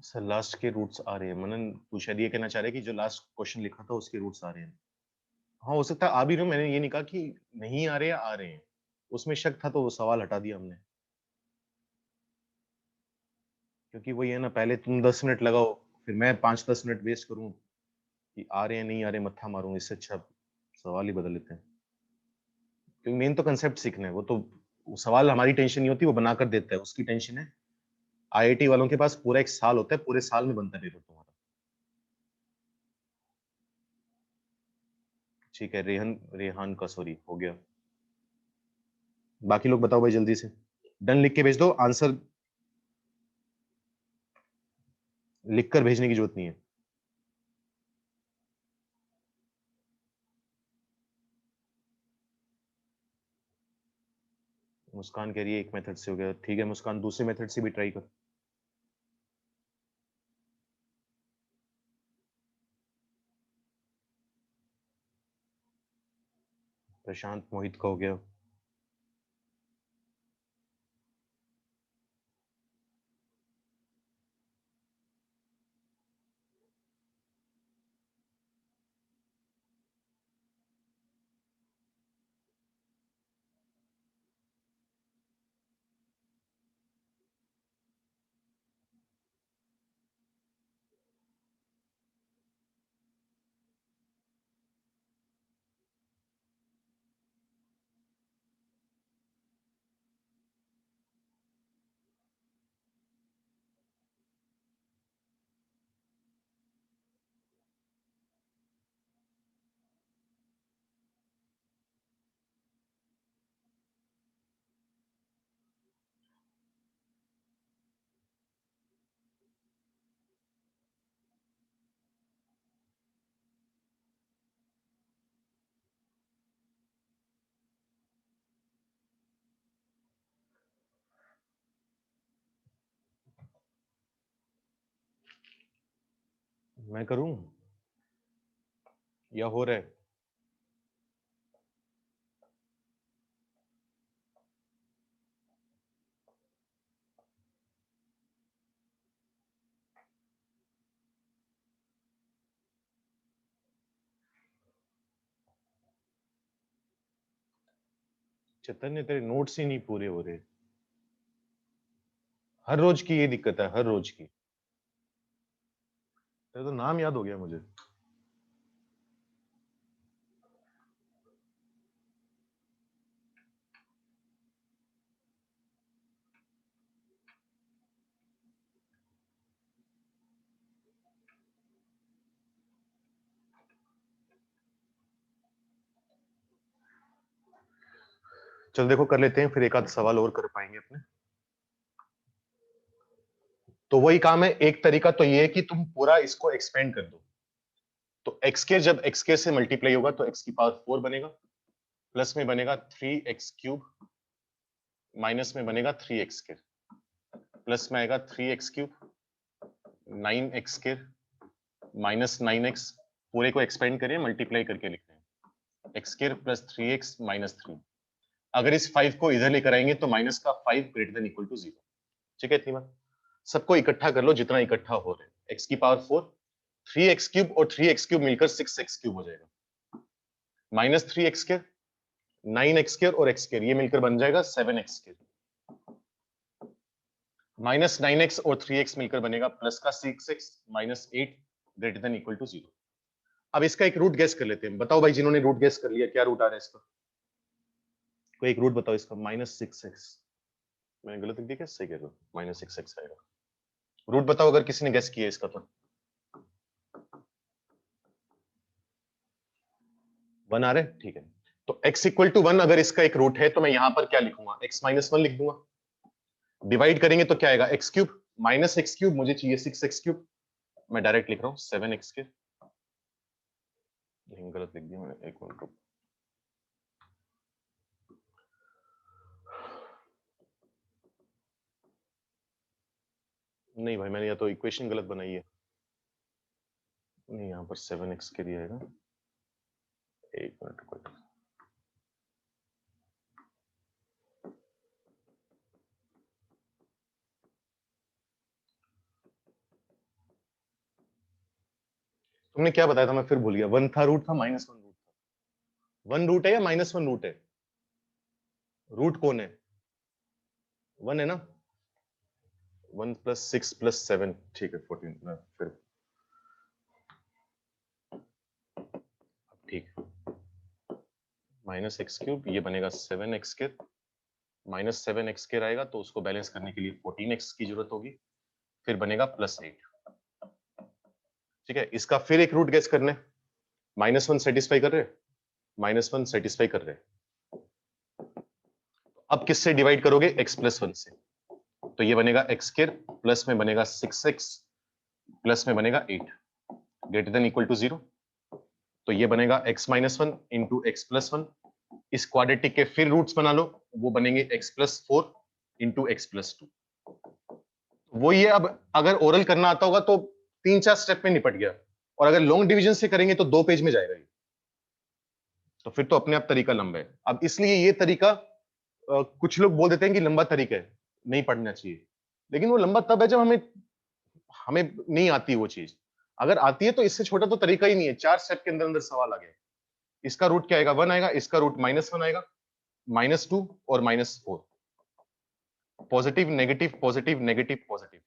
सर लास्ट के रूट्स आ रहे हैं। मनन तू शायद ये कहना चाह रहे हैं कि जो लास्ट क्वेश्चन लिखा था उसके रूट्स आ रहे हैं। हाँ हो सकता है आ भी रहे हो, मैंने ये नहीं कहा कि नहीं आ रहे या आ रहे हैं। उसमें शक था तो वो सवाल हटा दिया हमने, क्योंकि वही है ना, पहले तुम 10 मिनट लगाओ फिर मैं 5-10 मिनट वेस्ट करूं कि आ रहे हैं नहीं आ रहे, मत्था मारूं। इससे अच्छा सवाल ही बदल लेते हैं, क्योंकि मेन तो कंसेप्ट सीखना है। वो सवाल हमारी टेंशन नहीं होती, वो बनाकर देता है, उसकी टेंशन है। आईआईटी वालों के पास पूरा 1 साल होता है, पूरे साल में बनता है पेपर तुम्हारा। ठीक है, रेहान का सॉरी हो गया। बाकी लोग बताओ भाई जल्दी से, डन लिख के भेज दो। आंसर लिखकर भेजने की जरूरत नहीं है। मुस्कान कह रही है एक मेथड से हो गया। ठीक है मुस्कान, दूसरे मेथड से भी ट्राई कर। प्रशांत मोहित का हो गया। मैं करूं या हो रहा है? चैतन्य तेरे नोट्स ही नहीं पूरे हो रहे। हर रोज की ये दिक्कत है, हर रोज की। तेरा तो नाम याद हो गया मुझे। चल देखो कर लेते हैं, फिर एक आध सवाल और कर पाएंगे अपने। तो वही काम है। एक तरीका तो ये है कि तुम पूरा इसको एक्सपेंड कर दो। तो एक्स के जब एक्स के से मल्टीप्लाई होगा तो एक्स की पावर 4 बनेगा, प्लस में बनेगा 3x³ माइनस में बनेगा 3x², प्लस में आएगा 3x³ 9x² माइनस 9x। पूरे को एक्सपेंड करिए, मल्टीप्लाई करके लिख रहे हैं, x² प्लस 3x माइनस 3। अगर इस 5 को इधर लेकर आएंगे तो माइनस का 5 ग्रेटर देन इक्वल टू 0। ठीक है इतनी बात। सबको इकट्ठा कर लो जितना इकट्ठा हो रहे हैं। x की पावर 4, 3x³ और 3x³ मिलकर 6x³ हो जाएगा, माइनस 3x², 9x² और x² ये मिलकर बन जाएगा 7x², माइनस 9x और 3x मिलकर बनेगा प्लस का 6x minus 8 greater than equal to 0। अब इसका एक रूट गेस कर लेते हैं। बताओ भाई जिन्होंने रूट गेस कर लिया क्या रूट आ रहा है इसका? कोई एक रूट बताओ इसका। -6x। मैंने गलत लिख दिया क्या? सही कह रहे हो, -6x आएगा। रूट बताओ अगर किसी ने गेस किया इसका तो। 1 आ रहा है, ठीक है। तो x इक्वल टू 1 अगर इसका एक रूट है तो मैं यहां पर क्या लिखूंगा? x-1 लिख दूंगा। डिवाइड करेंगे तो क्या आएगा? x³ माइनस x³ मुझे चाहिए 6x³। मैं डायरेक्ट लिख रहा हूँ 7x²। लेकिन गलत लिख दिया मैंने, एक मिनट रुक। नहीं भाई मैंने या तो इक्वेशन गलत बनाई है। नहीं यहाँ पर 7x के दिया है। एक मिनट रुको। तुमने क्या बताया था, मैं फिर भूल गया। 1 था, रूट था, -1 रूट था। 1 रूट है या -1 रूट है? रूट कौन है? 1 है ना? 1 + 6 + 7, ठीक है 14। फिर ठीक, -x³ ये बनेगा 7x², -7x² आएगा तो उसको बैलेंस करने के लिए 14x की जरूरत होगी, फिर बनेगा +8। ठीक है, इसका फिर एक रूट गेस करना है। -1 सेटिस्फाई कर रहे, -1 सेटिस्फाई कर रहे। अब किससे डिवाइड करोगे? x + 1 से। तो ये बनेगा x² प्लस में बनेगा 6x प्लस में बनेगा 8 ग्रेटर देन इक्वल टू 0। तो ये बनेगा x - 1 इंटू x + 1। इस क्वाड्रेटिक के फिर रूट्स बना लो, वो बनेंगे x + 4 इंटू x + 2। वो ये, अब अगर ओरल करना आता होगा तो 3-4 स्टेप में निपट गया, और अगर लॉन्ग डिवीजन से करेंगे तो 2 पेज में जाएगा ये, तो फिर तो अपने आप तरीका लंबा है। अब इसलिए ये तरीका कुछ लोग बोल देते हैं कि लंबा तरीका है, नहीं पढ़ना चाहिए, लेकिन वो लंबा तब है जब हमें हमें नहीं आती वो चीज। अगर आती है तो इससे छोटा तो तरीका ही नहीं है, 4 स्टेप के अंदर अंदर सवाल आ गया। इसका रूट क्या आएगा? 1 आएगा, इसका रूट -1 आएगा, -2 और -4। Positive negative positive negative positive,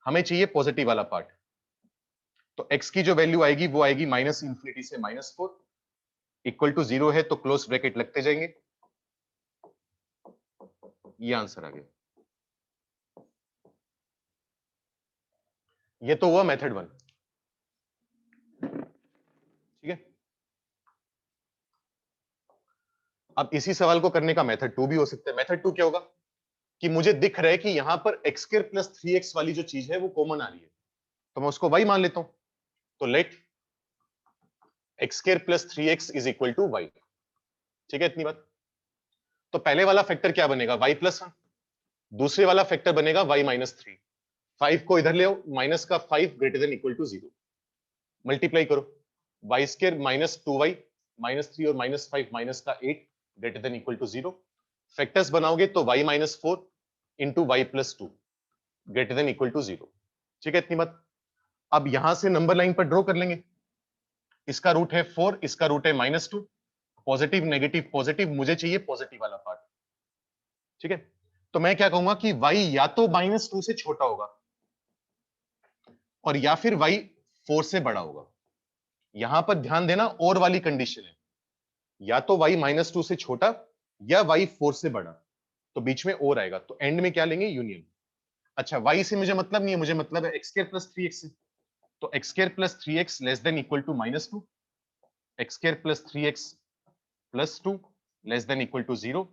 हमें चाहिए पॉजिटिव वाला पार्ट। तो x की जो वैल्यू आएगी वो आएगी -∞ से -4, इक्वल टू 0 है तो क्लोज ब्रैकेट लगते जाएंगे। ये आंसर आ गया। ये तो हुआ मेथड 1। ठीक है, अब इसी सवाल को करने का मेथड 2 भी हो सकता है। मेथड 2 क्या होगा कि मुझे दिख रहा है कि यहां पर x² + 3x वाली जो चीज है वो कॉमन आ रही है, तो मैं उसको y मान लेता हूं। तो let x² + 3x is equal to y। ठीक है, इतनी बात। तो पहले वाला फैक्टर क्या बनेगा? y + 1। दूसरे वाला फैक्टर बनेगा y - 3। 5 को इधर ले आओ, माइनस का 5 greater than equal to 0। Multiply करो, y² - 2y -3 और -5 माइनस का 8 greater than equal to 0। Factors बनाओगे तो y - 4 into y + 2 greater than equal to 0। ठीक है, इतनी बात। अब यहां से नंबर लाइन पर ड्रॉ कर लेंगे। इसका रूट है 4, इसका रूट है -2। पॉजिटिव नेगेटिव पॉजिटिव, मुझे चाहिए पॉजिटिव वाला पार्ट। ठीक है, तो मैं क्या कहूंगा कि y या तो -2 से छोटा होगा और या फिर y 4 से बड़ा होगा। यहां पर ध्यान देना, और वाली कंडीशन है, या तो y -2 से छोटा या y 4 से बड़ा, तो बीच में और आएगा, तो एंड में क्या लेंगे? यूनियन। अच्छा, y से मुझे मतलब नहीं है, मुझे मतलब है x² + 3x से। तो x² + 3x less than equal to -2, x² + 3x + 2 less than equal to 0।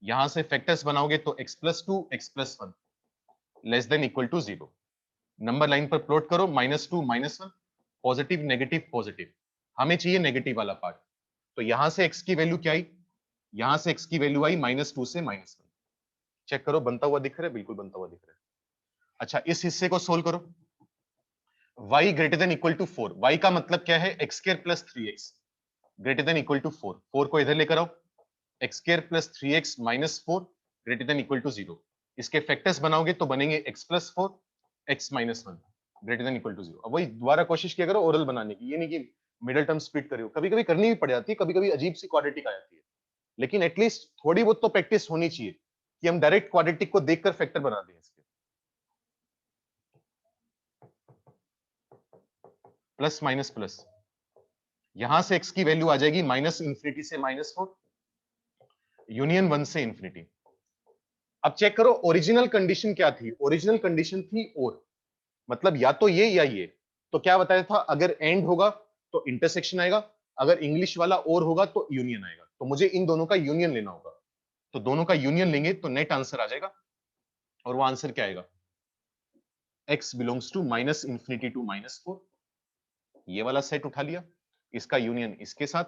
यहां से फैक्टर्स बनाओगे तो x + 2 x + 1 less than equal to 0। Number line पर प्लॉट करो, -2 -1, पॉजिटिव नेगेटिव पॉजिटिव, हमें चाहिए नेगेटिव वाला पार्ट। तो यहां से x की वैल्यू क्या आई? यहां से x की वैल्यू आई -2 से -1। चेक करो, बनता हुआ दिख रहा है? बिल्कुल बनता हुआ दिख रहा है। अच्छा, इस हिस्से को सोल्व करो। y greater than equal to 4, y का मतलब क्या है? x² + 3x greater than equal to 4। 4 को इधर लेकर आओ, x² + 3x - 4 greater than equal to 0। इसके फैक्टर्स बनाओगे तो बनेंगे x + 4 x - 1 greater than equal to 0। अब वही दोबारा कोशिश किया करो ओरल बनाने की, ये नहीं कि मिडिल टर्म स्प्लिट कर रहे हो। कभी कभी करनी भी पड़ जाती है, कभी कभी अजीब सी क्वाड्रेटिक आ जाती है, लेकिन एटलीस्ट थोड़ी बहुत तो प्रैक्टिस होनी चाहिए कि हम डायरेक्ट क्वाड्रेटिक को देखकर फैक्टर बना दें इसके। प्लस माइनस प्लस, यहां से x की वैल्यू आ जाएगी -∞ से -4 यूनियन 1 से इंफिनिटी। अब चेक करो ओरिजिनल कंडीशन क्या थी? ओरिजिनल कंडीशन थी और, मतलब या तो ये या ये। तो क्या बताया था? अगर एंड होगा तो इंटरसेक्शन आएगा, अगर इंग्लिश वाला और होगा तो यूनियन आएगा। तो मुझे इन दोनों का यूनियन लेना होगा, तो दोनों का यूनियन लेंगे तो नेट आंसर आ जाएगा। और वो आंसर क्या आएगा? x belongs to -∞ to -4। ये वाला सेट उठा लिया, इसका यूनियन इसके साथ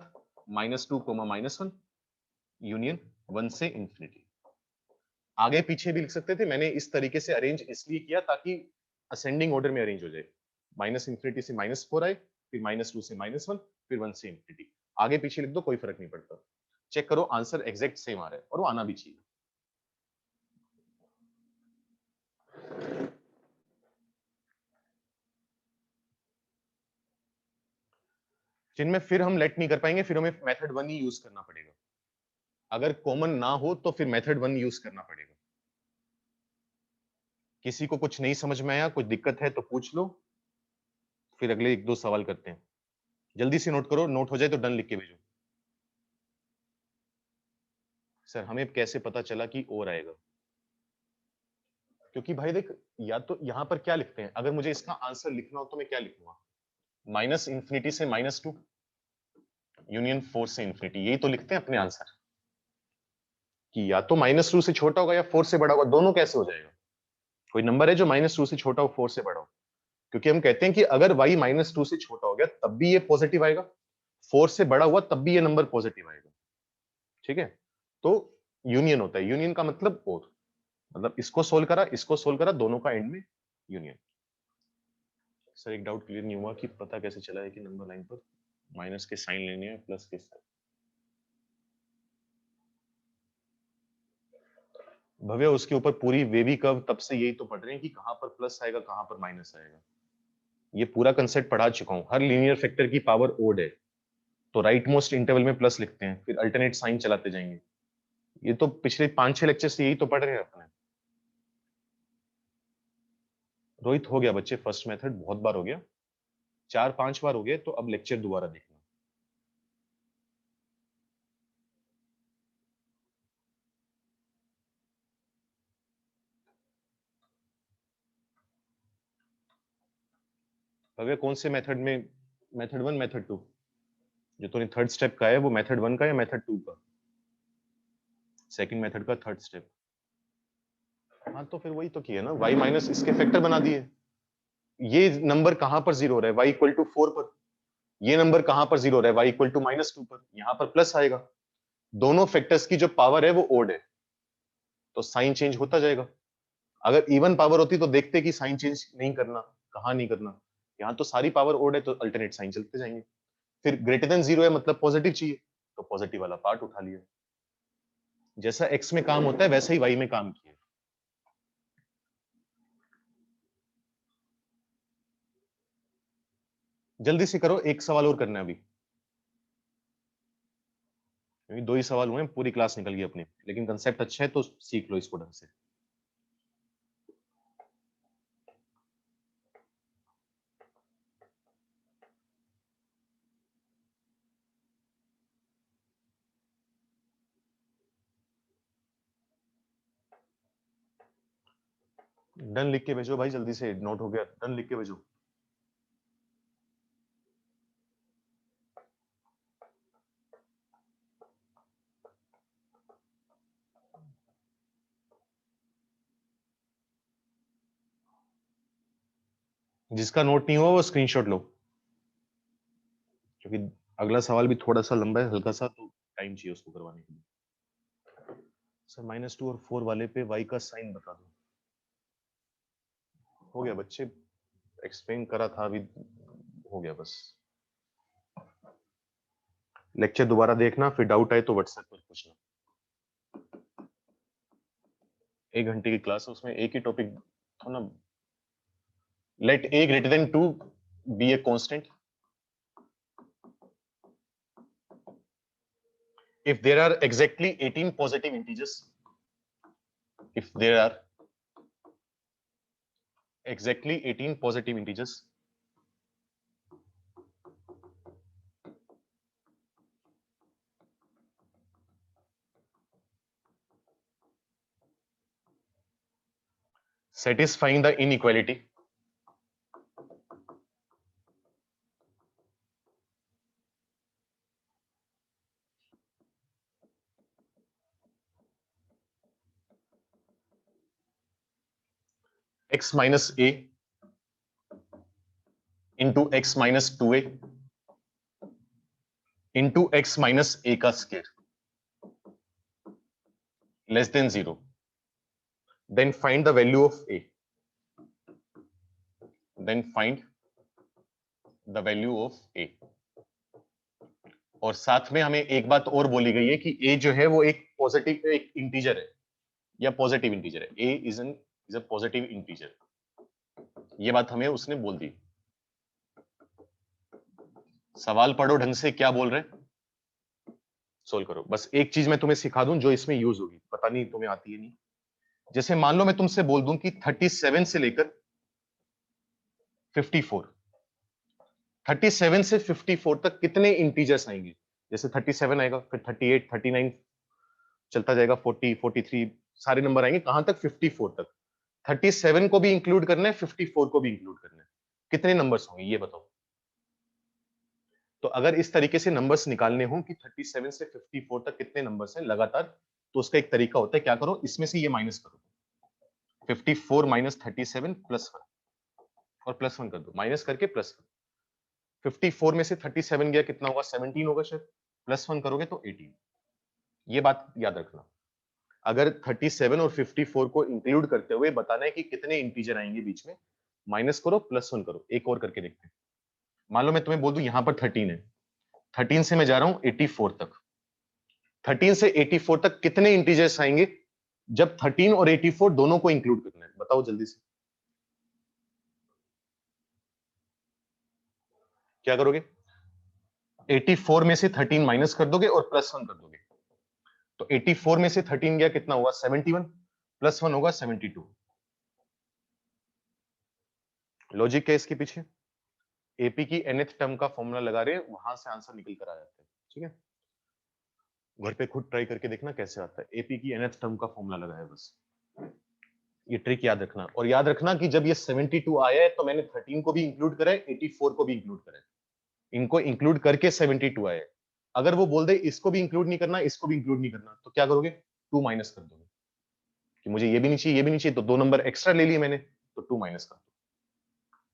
-2 -1 यूनियन 1 से इंफिनिटी। आगे पीछे भी लिख सकते थे, मैंने इस तरीके से अरेंज इसलिए किया ताकि असेंडिंग ऑर्डर में अरेंज हो जाए। -∞ से -4 आए, फिर -2 से -1, फिर 1 से इंफिनिटी। आगे पीछे लिख दो, कोई फर्क नहीं पड़ता। चेक करो, आंसर एग्जैक्ट सेम आ रहा है, और वो आना भी चाहिए। जिनमें फिर हम लेट नहीं कर पाएंगे, फिर हमें मेथड 1 ही यूज करना पड़ेगा। अगर कॉमन ना हो तो फिर मेथड 1 यूज करना पड़ेगा। किसी को कुछ नहीं समझ में आया, कुछ दिक्कत है तो पूछ लो, फिर अगले 1-2 सवाल करते हैं। जल्दी से नोट करो, नोट हो जाए तो डन लिख के भेजो। सर हमें कैसे पता चला कि और आएगा? क्योंकि भाई देख, या तो यहां पर क्या लिखते हैं, अगर मुझे इसका आंसर लिखना हो तो मैं क्या लिखूंगा? माइनस इंफिनिटी से -2 यूनियन 4 से इंफिनिटी, यही तो लिखते हैं अपने आंसर कि या तो -2 से छोटा होगा या 4 से बड़ा होगा। दोनों कैसे हो जाएगा? कोई नंबर है जो -2 से छोटा हो, 4 से बड़ा हो? क्योंकि हम कहते हैं कि अगर y -2 से छोटा हो गया तब भी ये पॉजिटिव आएगा, 4 से बड़ा हुआ तब भी ये नंबर पॉजिटिव आएगा। ठीक है, तो यूनियन होता है। यूनियन का मतलब और, मतलब इसको सोल्व करा, दोनों का एंड में यूनियन। सर एक डाउट क्लियर नहीं हुआ कि पता कैसे चला है कि नंबर लाइन पर माइनस के साइन लेने हैं प्लस के साइन। भव्य उसके ऊपर पूरी वेवी कर्व तब से यही तो पढ़ रहे हैं कि कहां पर प्लस आएगा कहां पर माइनस आएगा। ये पूरा कंसेप्ट पढ़ा चुका हूं। हर लीनियर फैक्टर की पावर ओड है तो राइट मोस्ट इंटरवल में प्लस लिखते हैं, फिर अल्टरनेट साइन चलाते जाएंगे। ये तो पिछले 5-6 लेक्चर से यही तो पढ़ रहे हैं अपने। रोहित हो गया बच्चे, फर्स्ट मेथड बहुत बार हो गया, 4-5 बार हो गया, तो अब लेक्चर दोबारा देखना। भव्य कौन से मेथड में, मेथड 1 मेथड 2? जो तूने थर्ड स्टेप का है वो मेथड 1 का या मेथड 2 का? सेकंड मेथड का थर्ड स्टेप। हाँ तो फिर वही तो किया ना, y माइनस इसके फैक्टर बना दिए। ये नंबर कहां पर जीरो हो रहा है? y इक्वल टू 4 पर। ये नंबर कहां पर जीरो हो रहा है? y इक्वल टू -2 पर। यहां पर प्लस आएगा। दोनों फैक्टर्स की जो पावर है वो ओड है, तो साइन चेंज होता जाएगा। अगर इवन पावर होती तो देखते कि साइन चेंज नहीं करना, कहां नहीं करना। यहाँ तो सारी पावर ओड है तो अल्टरनेट साइन चलते जाएंगे। फिर ग्रेटर देन 0 है मतलब पॉजिटिव चाहिए, तो पॉजिटिव वाला पार्ट उठा लिया। जैसा x में काम होता है वैसा ही y में काम किया। जल्दी से करो, एक सवाल और करना है अभी, क्योंकि 2 ही सवाल हुए हैं, पूरी क्लास निकल गई अपनी। लेकिन कंसेप्ट अच्छा है तो सीख लो इसको ढंग से। डन लिख के भेजो भाई, जल्दी से, नोट हो गया, डन लिख के भेजो। जिसका नोट नहीं हुआ वो स्क्रीनशॉट लो, क्योंकि अगला सवाल भी थोड़ा सा लंबा है, हल्का सा, तो टाइम चाहिए उसको करवाने के लिए। सर -2 और 4 वाले पे y का साइन बता दो। हो गया बच्चे, एक्सप्लेन करा था अभी, हो गया बस। लेक्चर दोबारा देखना, फिर डाउट आए तो व्हाट्सएप पर पूछना। 1 घंटे की क्लास है, उसमें एक ही टॉपिक था ना। Let a greater than 2 be a constant if there are exactly 18 positive integers. If there are exactly 18 positive integers, satisfying the inequality x minus a into x minus 2a into x minus a का square less than 0, then find the value of a, then find the value of a। और साथ में हमें एक बात और बोली गई है कि a जो है वो एक पॉजिटिव, एक इंटीजर है या पॉजिटिव इंटीजर है। a is a positive integer, ये बात हमें उसने बोल दी। सवाल पढ़ो ढंग से, क्या बोल रहे हैं सोल्व करो। बस एक चीज मैं तुम्हें सिखा दूं जो इसमें यूज होगी, पता नहीं तुम्हें आती है नहीं। जैसे मान लो मैं तुमसे बोल दूं कि 37 से लेकर 54, 37 से 54 तक कितने इंटीजर्स आएंगे। जैसे 37 आएगा, फिर 38, 39 चलता जाएगा, 40, 43 सारे नंबर आएंगे, कहां तक 54 तक। 37 को भी इंक्लूड करना है, 54 को भी इंक्लूड करना है, कितने नंबर्स होंगे ये बताओ। तो अगर इस तरीके से नंबर्स निकालने हो कि 37 से 54 तक कितने नंबर्स हैं लगातार, तो उसका एक तरीका होता है, क्या करो, इसमें से ये माइनस करो, 54 माइनस 37 प्लस 1, और प्लस 1 कर दो, माइनस करके प्लस 1। 54 में से 37 गया, कितना होगा, 17 होगा शायद, प्लस 1 करोगे तो 18। ये बात याद रखना, अगर 37 और 54 को इंक्लूड करते हुए बताना है कि कितने इंटीजर आएंगे बीच में, माइनस करो प्लस 1 करो। एक और करके देखते हैं, मान लो मैं तुम्हें बोल दूं यहां पर 13 है, 13 से मैं जा रहा हूं 84 तक, 13 से 84 तक कितने इंटीजर्स आएंगे जब 13 और 84 दोनों को इंक्लूड करना है, बताओ जल्दी से। क्या करोगे, 84 में से 13 माइनस कर दोगे और प्लस 1 कर दोगे, तो 84 में से 13 गया, कितना हुआ, 71, प्लस 1 होगा 72। लॉजिक क्या है इसके पीछे, एपी की nth टर्म का फॉर्मूला लगा रहे हैं, वहां से आंसर निकल कर आ जाता है। ठीक है, घर पे खुद ट्राई करके देखना कैसे आता है। एपी की nth टर्म का फॉर्मूला लगाया बस, ये ट्रिक याद रखना। और याद रखना कि जब ये 72 आया है तो मैंने 13 को भी इंक्लूड करा है, 84 को भी इंक्लूड करा है, इनको इंक्लूड करके 72 आया है। अगर वो बोल दे इसको भी इंक्लूड नहीं करना, इसको भी इंक्लूड नहीं करना, तो क्या करोगे, 2 माइनस कर दोगे, कि मुझे ये भी नहीं चाहिए, ये भी नहीं चाहिए, तो 2 नंबर एक्स्ट्रा ले लिए मैंने, तो 2 माइनस कर दो।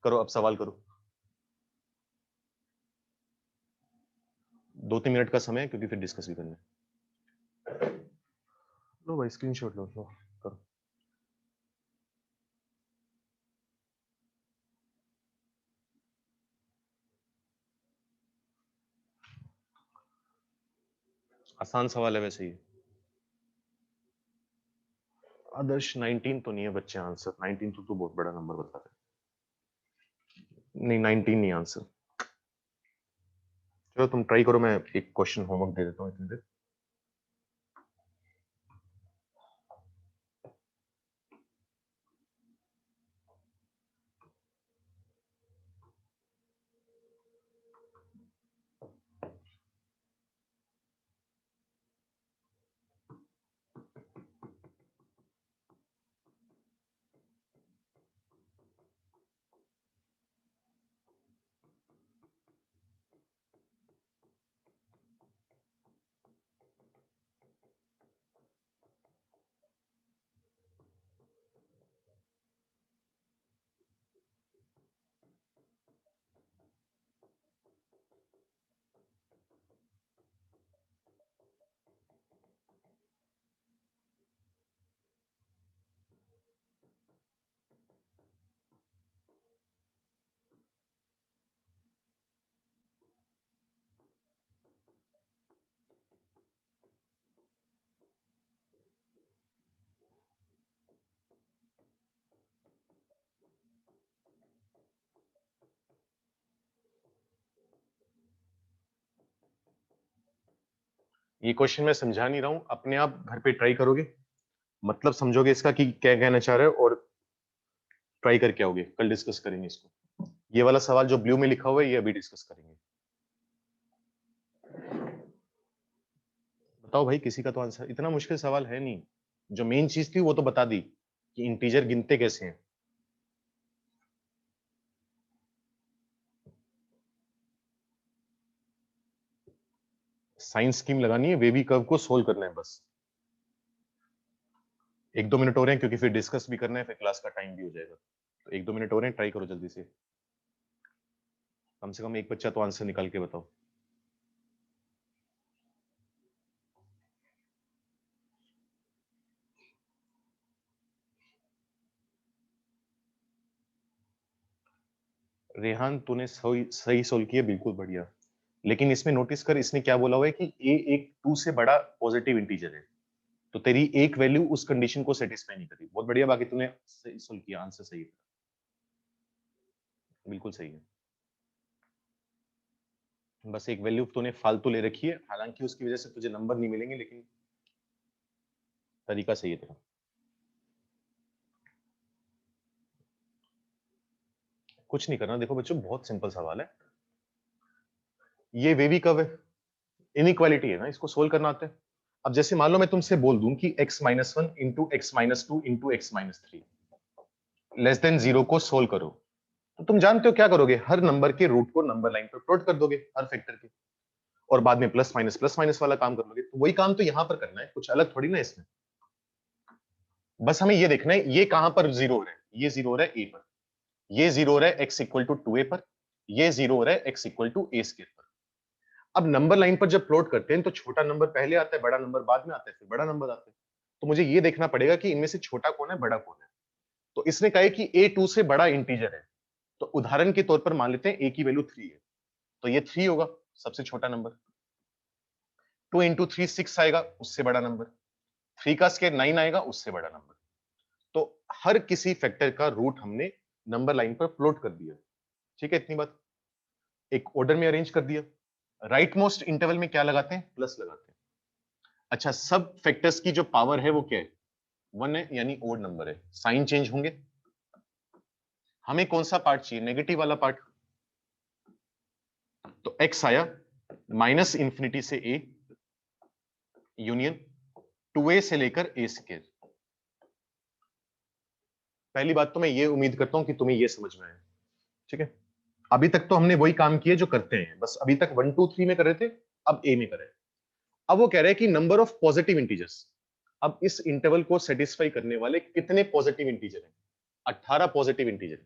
करो अब सवाल करो, 2-3 मिनट का समय है क्योंकि फिर डिस्कस भी करना है। लो भाई स्क्रीनशॉट लो, करो। आसान सवाल है वैसे ही। आदर्श 19 तो नहीं है बच्चे आंसर, 19 तो बहुत बड़ा नंबर बता रहे। नहीं 19 नहीं आंसर। चलो तुम ट्राई करो, मैं एक क्वेश्चन होमवर्क दे देता हूँ इतनी देर। ये क्वेश्चन मैं समझा नहीं रहा हूँ, अपने आप घर पे ट्राई करोगे, मतलब समझोगे इसका कि क्या कहना चाह रहे हो, और ट्राई करके आओगे, कल डिस्कस करेंगे इसको। ये वाला सवाल जो ब्लू में लिखा हुआ है ये अभी डिस्कस करेंगे। बताओ भाई, किसी का तो आंसर, इतना मुश्किल सवाल है नहीं, जो मेन चीज थी वो तो बता दी कि इंटीजर गिनते कैसे हैं। साइंस स्कीम लगानी है, वेवी कर्व को सोल्व करना है बस। 1-2 मिनट हो रहे हैं क्योंकि फिर डिस्कस भी करना है, फिर क्लास का टाइम भी हो जाएगा, तो 1-2 मिनट हो रहे हैं, ट्राई करो जल्दी से कम एक बच्चा तो आंसर निकाल के बताओ। रेहान तूने सही सही सोल्व किया, बिल्कुल बढ़िया, लेकिन इसमें नोटिस कर, इसने क्या बोला हुआ है कि ए एक 2 से बड़ा पॉजिटिव इंटीजर है, तो तेरी एक वैल्यू उस कंडीशन को सेटिस्फाई नहीं करी। बहुत बढ़िया, बाकी तूने सही सोल्व किया, आंसर सही है, बिल्कुल सही है। बस एक वैल्यू तूने फालतू ले रखी है, हालांकि उसकी वजह से तुझे नंबर नहीं मिलेंगे, लेकिन तरीका सही है तेरा। कुछ नहीं करना, देखो बच्चों बहुत सिंपल सवाल है। ये वेवी कर्व है, इनइक्वालिटी है ना, इसको सोल्व करना आता है। अब जैसे मान लो मैं तुमसे बोल दूं कि x-1 into x-2 into x-3 less than 0 को सोल्व करो, तो तुम जानते हो क्या करोगे, हर नंबर के रूट को नंबर लाइन पर प्लॉट कर दोगे, हर फैक्टर के, और बाद में प्लस माइनस वाला काम कर लोगे। तो वही काम तो यहां पर करना है, कुछ अलग थोड़ी ना इसमें। बस हमें ये देखना है ये कहां पर जीरो हो रहा है, ये जीरो हो रहा है ए पर, ये जीरो हो रहा है x इक्वल टू 2a पर, ये जीरो हो रहा है x equal to a square पर। अब नंबर लाइन पर जब प्लॉट करते हैं तो छोटा नंबर पहले आता है, बड़ा नंबर बाद में आता है, फिर बड़ा नंबर आता है। तो मुझे ये देखना पड़ेगा कि इनमें से छोटा कौन है, बड़ा कौन है। तो इसने कहा है कि a 2 से बड़ा इंटीजर है, तो उदाहरण के तौर पर मान लेते हैं a की वैल्यू 3 है, तो ये 3 होगा, सबसे छोटा नंबर। 2 इंटू 3 6 आएगा, उससे बड़ा नंबर। 3 का स्क्वायर 9 आएगा, उससे बड़ा नंबर। तो हर किसी फैक्टर का रूट हमने नंबर लाइन पर प्लॉट कर दिया। ठीक है, इतनी बात। एक ऑर्डर में अरेंज कर दिया। राइट मोस्ट इंटरवल में क्या लगाते हैं, प्लस लगाते हैं। अच्छा, सब फैक्टर्स की जो पावर है वो क्या है, 1 है, यानी ओड नंबर है, साइन चेंज होंगे। हमें कौन सा पार्ट चाहिए, नेगेटिव वाला पार्ट। तो x आया माइनस इंफिनिटी से a यूनियन 2a से लेकर a स्क्वायर। पहली बात तो मैं ये उम्मीद करता हूं कि तुम्हें ये समझ में आया। ठीक है, अभी तक तो हमने वही काम किए जो करते हैं, बस अभी तक 1 2 3 में कर रहे थे, अब a में कर रहे हैं। अब वो कह रहे हैं कि नंबर ऑफ पॉजिटिव इंटीजर्स। अब इस इंटरवल को सेटिस्फाई करने वाले कितने पॉजिटिव इंटीजर हैं, 18 पॉजिटिव इंटीजर।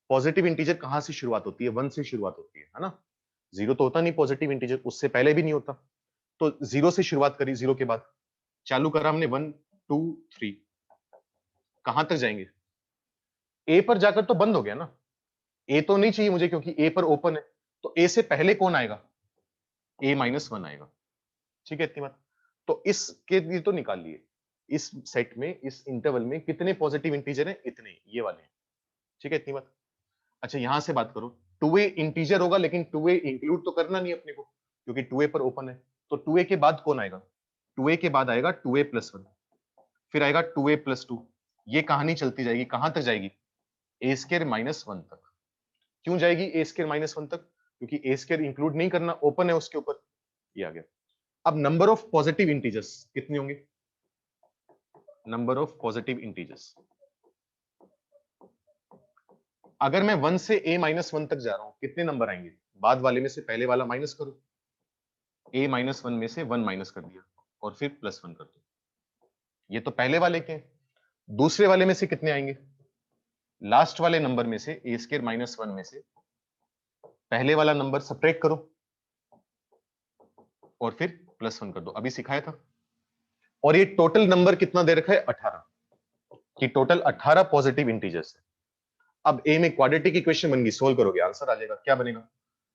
पॉजिटिव इंटीजर कहां से शुरुआत होती है, 1 से शुरुआत होती है ना। जीरो तो होता नहीं पॉजिटिव इंटीजर, उससे पहले भी नहीं होता। तो जीरो से शुरुआत करी, जीरो के बाद चालू करा हमने 1 2 3, कहां तक जाएंगे, ए पर जाकर तो बंद हो गया ना। ए तो नहीं चाहिए मुझे क्योंकि ए पर ओपन है, तो ए से पहले कौन आएगा, a-1 आएगा। ठीक है, इतनी बात। तो इसके लिए तो निकाल लिए, इस सेट में, इस इंटरवल में कितने पॉजिटिव इंटीजर हैं, इतने, ये वाले हैं। ठीक है, इतनी बात। अच्छा, यहां से बात करो, 2a इंटीजर होगा, लेकिन 2a इंक्लूड तो करना नहीं अपने को, क्योंकि 2a पर ओपन है। तो 2a के बाद कौन आएगा, 2a के बाद आएगा 2a प्लस 1, फिर आएगा 2a प्लस 2। ये कहानी चलती जाएगी, कहां तक जाएगी, a स्क्वायर माइनस 1 तक। क्यों जाएगी a स्क्वायर माइनस 1 तक, क्योंकि a स्क्वायर इंक्लूड नहीं करना, ओपन है उसके ऊपर। ये आ गया। अब नंबर ऑफ पॉजिटिव इंटीजर्स कितने होंगे, नंबर ऑफ पॉजिटिव इंटीजर्स। अगर मैं 1 से a-1 तक जा रहा हूं, कितने नंबर आएंगे, बाद वाले में से पहले वाला माइनस करो, a-1 में से 1 माइनस कर दिया, और फिर प्लस 1 कर दो। ये तो पहले वाले के हैं। दूसरे वाले में से कितने आएंगे, लास्ट वाले नंबर में से, a स्क्वायर माइनस 1 में से पहले वाला नंबर सब्ट्रैक्ट करो, और फिर प्लस 1 कर दो, अभी सिखाया था। और ये टोटल नंबर कितना दे रखा है, 18, कि टोटल 18 पॉजिटिव इंटीजर्स है। अब a में क्वाड्रेटिक इक्वेशन बन गई, सोल्व करोगे आंसर आ जाएगा। क्या बनेगा,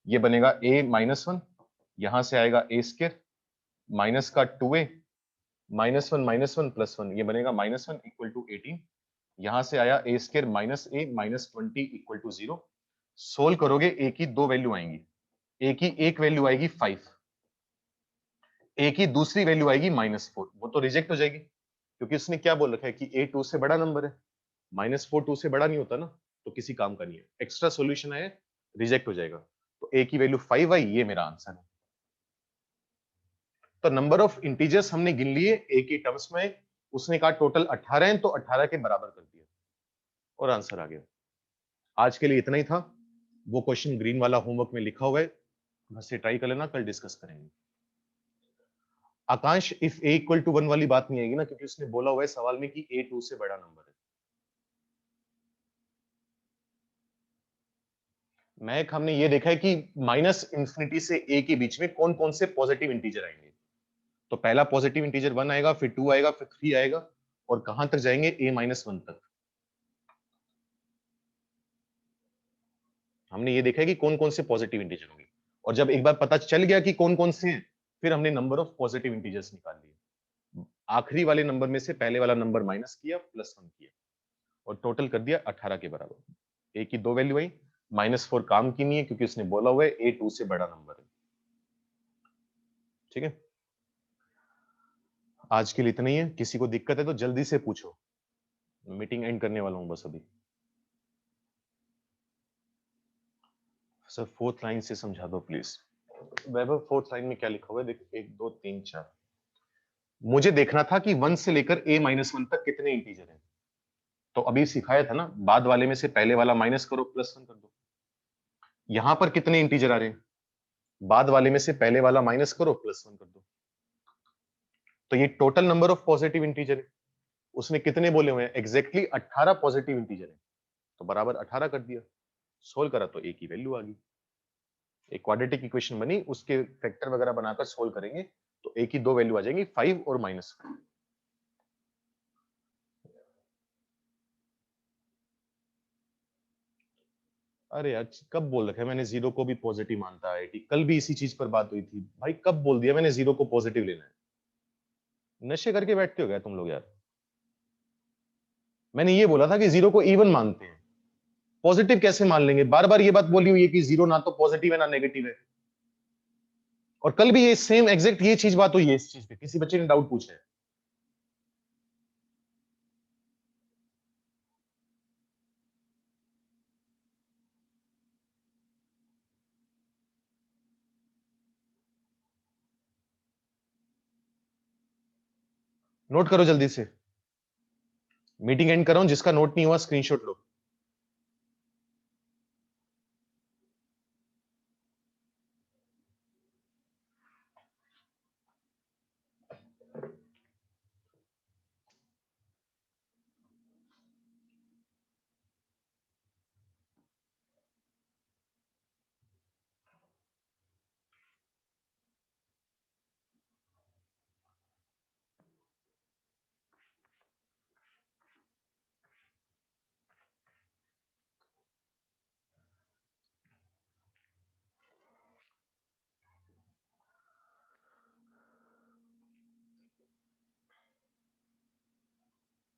ये बनेगा a-1, यहां से आएगा a स्क्वायर माइनस का 2a -1 प्लस 1, ये बनेगा -1 इक्वल टू 18। यहां से आया a square minus a minus 20 equal to 0। Solve करोगे a की दो वैल्यू आएंगी, a की एक वैल्यू आएगी 5, a की दूसरी वैल्यू आएगी -4। वो तो रिजेक्ट हो जाएगी, क्योंकि उसने क्या बोल रखा है कि a 2 से बड़ा नंबर है, -4 2 से बड़ा नहीं होता ना, तो किसी काम का नहीं है। एक्स्ट्रा सॉल्यूशन है, रिजेक्ट हो जाएगा। तो a की वैल्यू 5 आई, ये मेरा आंसर है। तो नंबर ऑफ इंटीजर्स हमने गिन लिए a के टर्म्स में, उसने कहा टोटल 18 हैं, तो 18 के बराबर कर दिया और आंसर आ गया। आज के लिए इतना ही था। वो क्वेश्चन ग्रीन वाला होमवर्क में लिखा हुआ है, घर से ट्राई कर लेना, कल डिस्कस करेंगे। आकांश, इफ a इक्वल टू 1 वाली बात नहीं आएगी ना, क्योंकि उसने बोला हुआ है सवाल में कि a 2 से बड़ा नंबर है। मैक, हमने ये देखा है कि माइनस इंफिनिटी से a के बीच में कौन कौन से पॉजिटिव इंटीजर आएंगे। तो पहला पॉजिटिव इंटीजर 1 आएगा, फिर 2 आएगा, फिर 3 आएगा, और कहां तक जाएंगे, a-1 तक। हमने ये देखा है कि कौन कौन से पॉजिटिव इंटीजर होंगे, और जब एक बार पता चल गया कि कौन कौन से हैं, फिर हमने नंबर ऑफ पॉजिटिव इंटीजर्स निकाल लिए। आखिरी वाले नंबर में से पहले वाला नंबर माइनस किया, प्लस 1 किया, और टोटल कर दिया 18 के बराबर। a की दो वैल्यू आई, -4 काम की नहीं है, क्योंकि उसने बोला हुआ है a 2 से बड़ा नंबर है। ठीक है, आज के लिए इतना ही है। किसी को दिक्कत है तो जल्दी से पूछो, मीटिंग एंड करने वाला हूं बस अभी। सर फोर्थ लाइन से समझा दो प्लीज। वैभव फोर्थ लाइन में क्या लिखा हुआ है देख, 1 2 3 4। मुझे देखना था कि 1 से लेकर a-1 तक कितने इंटीजर हैं। तो अभी सिखाया था ना, बाद वाले में से पहले वाला माइनस करो, +1 कर दो। यहां पर कितने इंटीजर आ रहे हैं, बाद वाले में से पहले वाला माइनस करो, +1 कर दो। तो ये total number of positive integer है। उसने कितने बोले हुए हैं, एग्जैक्टली 18 पॉजिटिव इंटीजर है, तो बराबर 18 कर दिया। सोल्व करा तो a की वैल्यू आ गई। एक क्वाड्रेटिक इक्वेशन बनी, उसके फैक्टर वगैरह बनाकर सोल्व करेंगे तो a की 2 वैल्यू आ जाएंगी, 5 और -5। अरे यार कब बोल रखा है मैंने जीरो को भी पॉजिटिव मानता है आईआईटी, कल भी इसी चीज पर बात हुई थी भाई, कब बोल दिया मैंने जीरो को पॉजिटिव लेना है। नशे करके बैठते हो क्या तुम लोग यार। मैंने ये बोला था कि जीरो को इवन मानते हैं, पॉजिटिव कैसे मान लेंगे, बार बार ये बात बोली हुई है कि जीरो ना तो पॉजिटिव है ना नेगेटिव है। और कल भी ये सेम एग्जैक्ट ये चीज बात हुई है, इस चीज पे किसी बच्चे ने डाउट पूछा है। नोट करो जल्दी से, मीटिंग एंड कर रहा हूं, जिसका नोट नहीं हुआ स्क्रीनशॉट लो।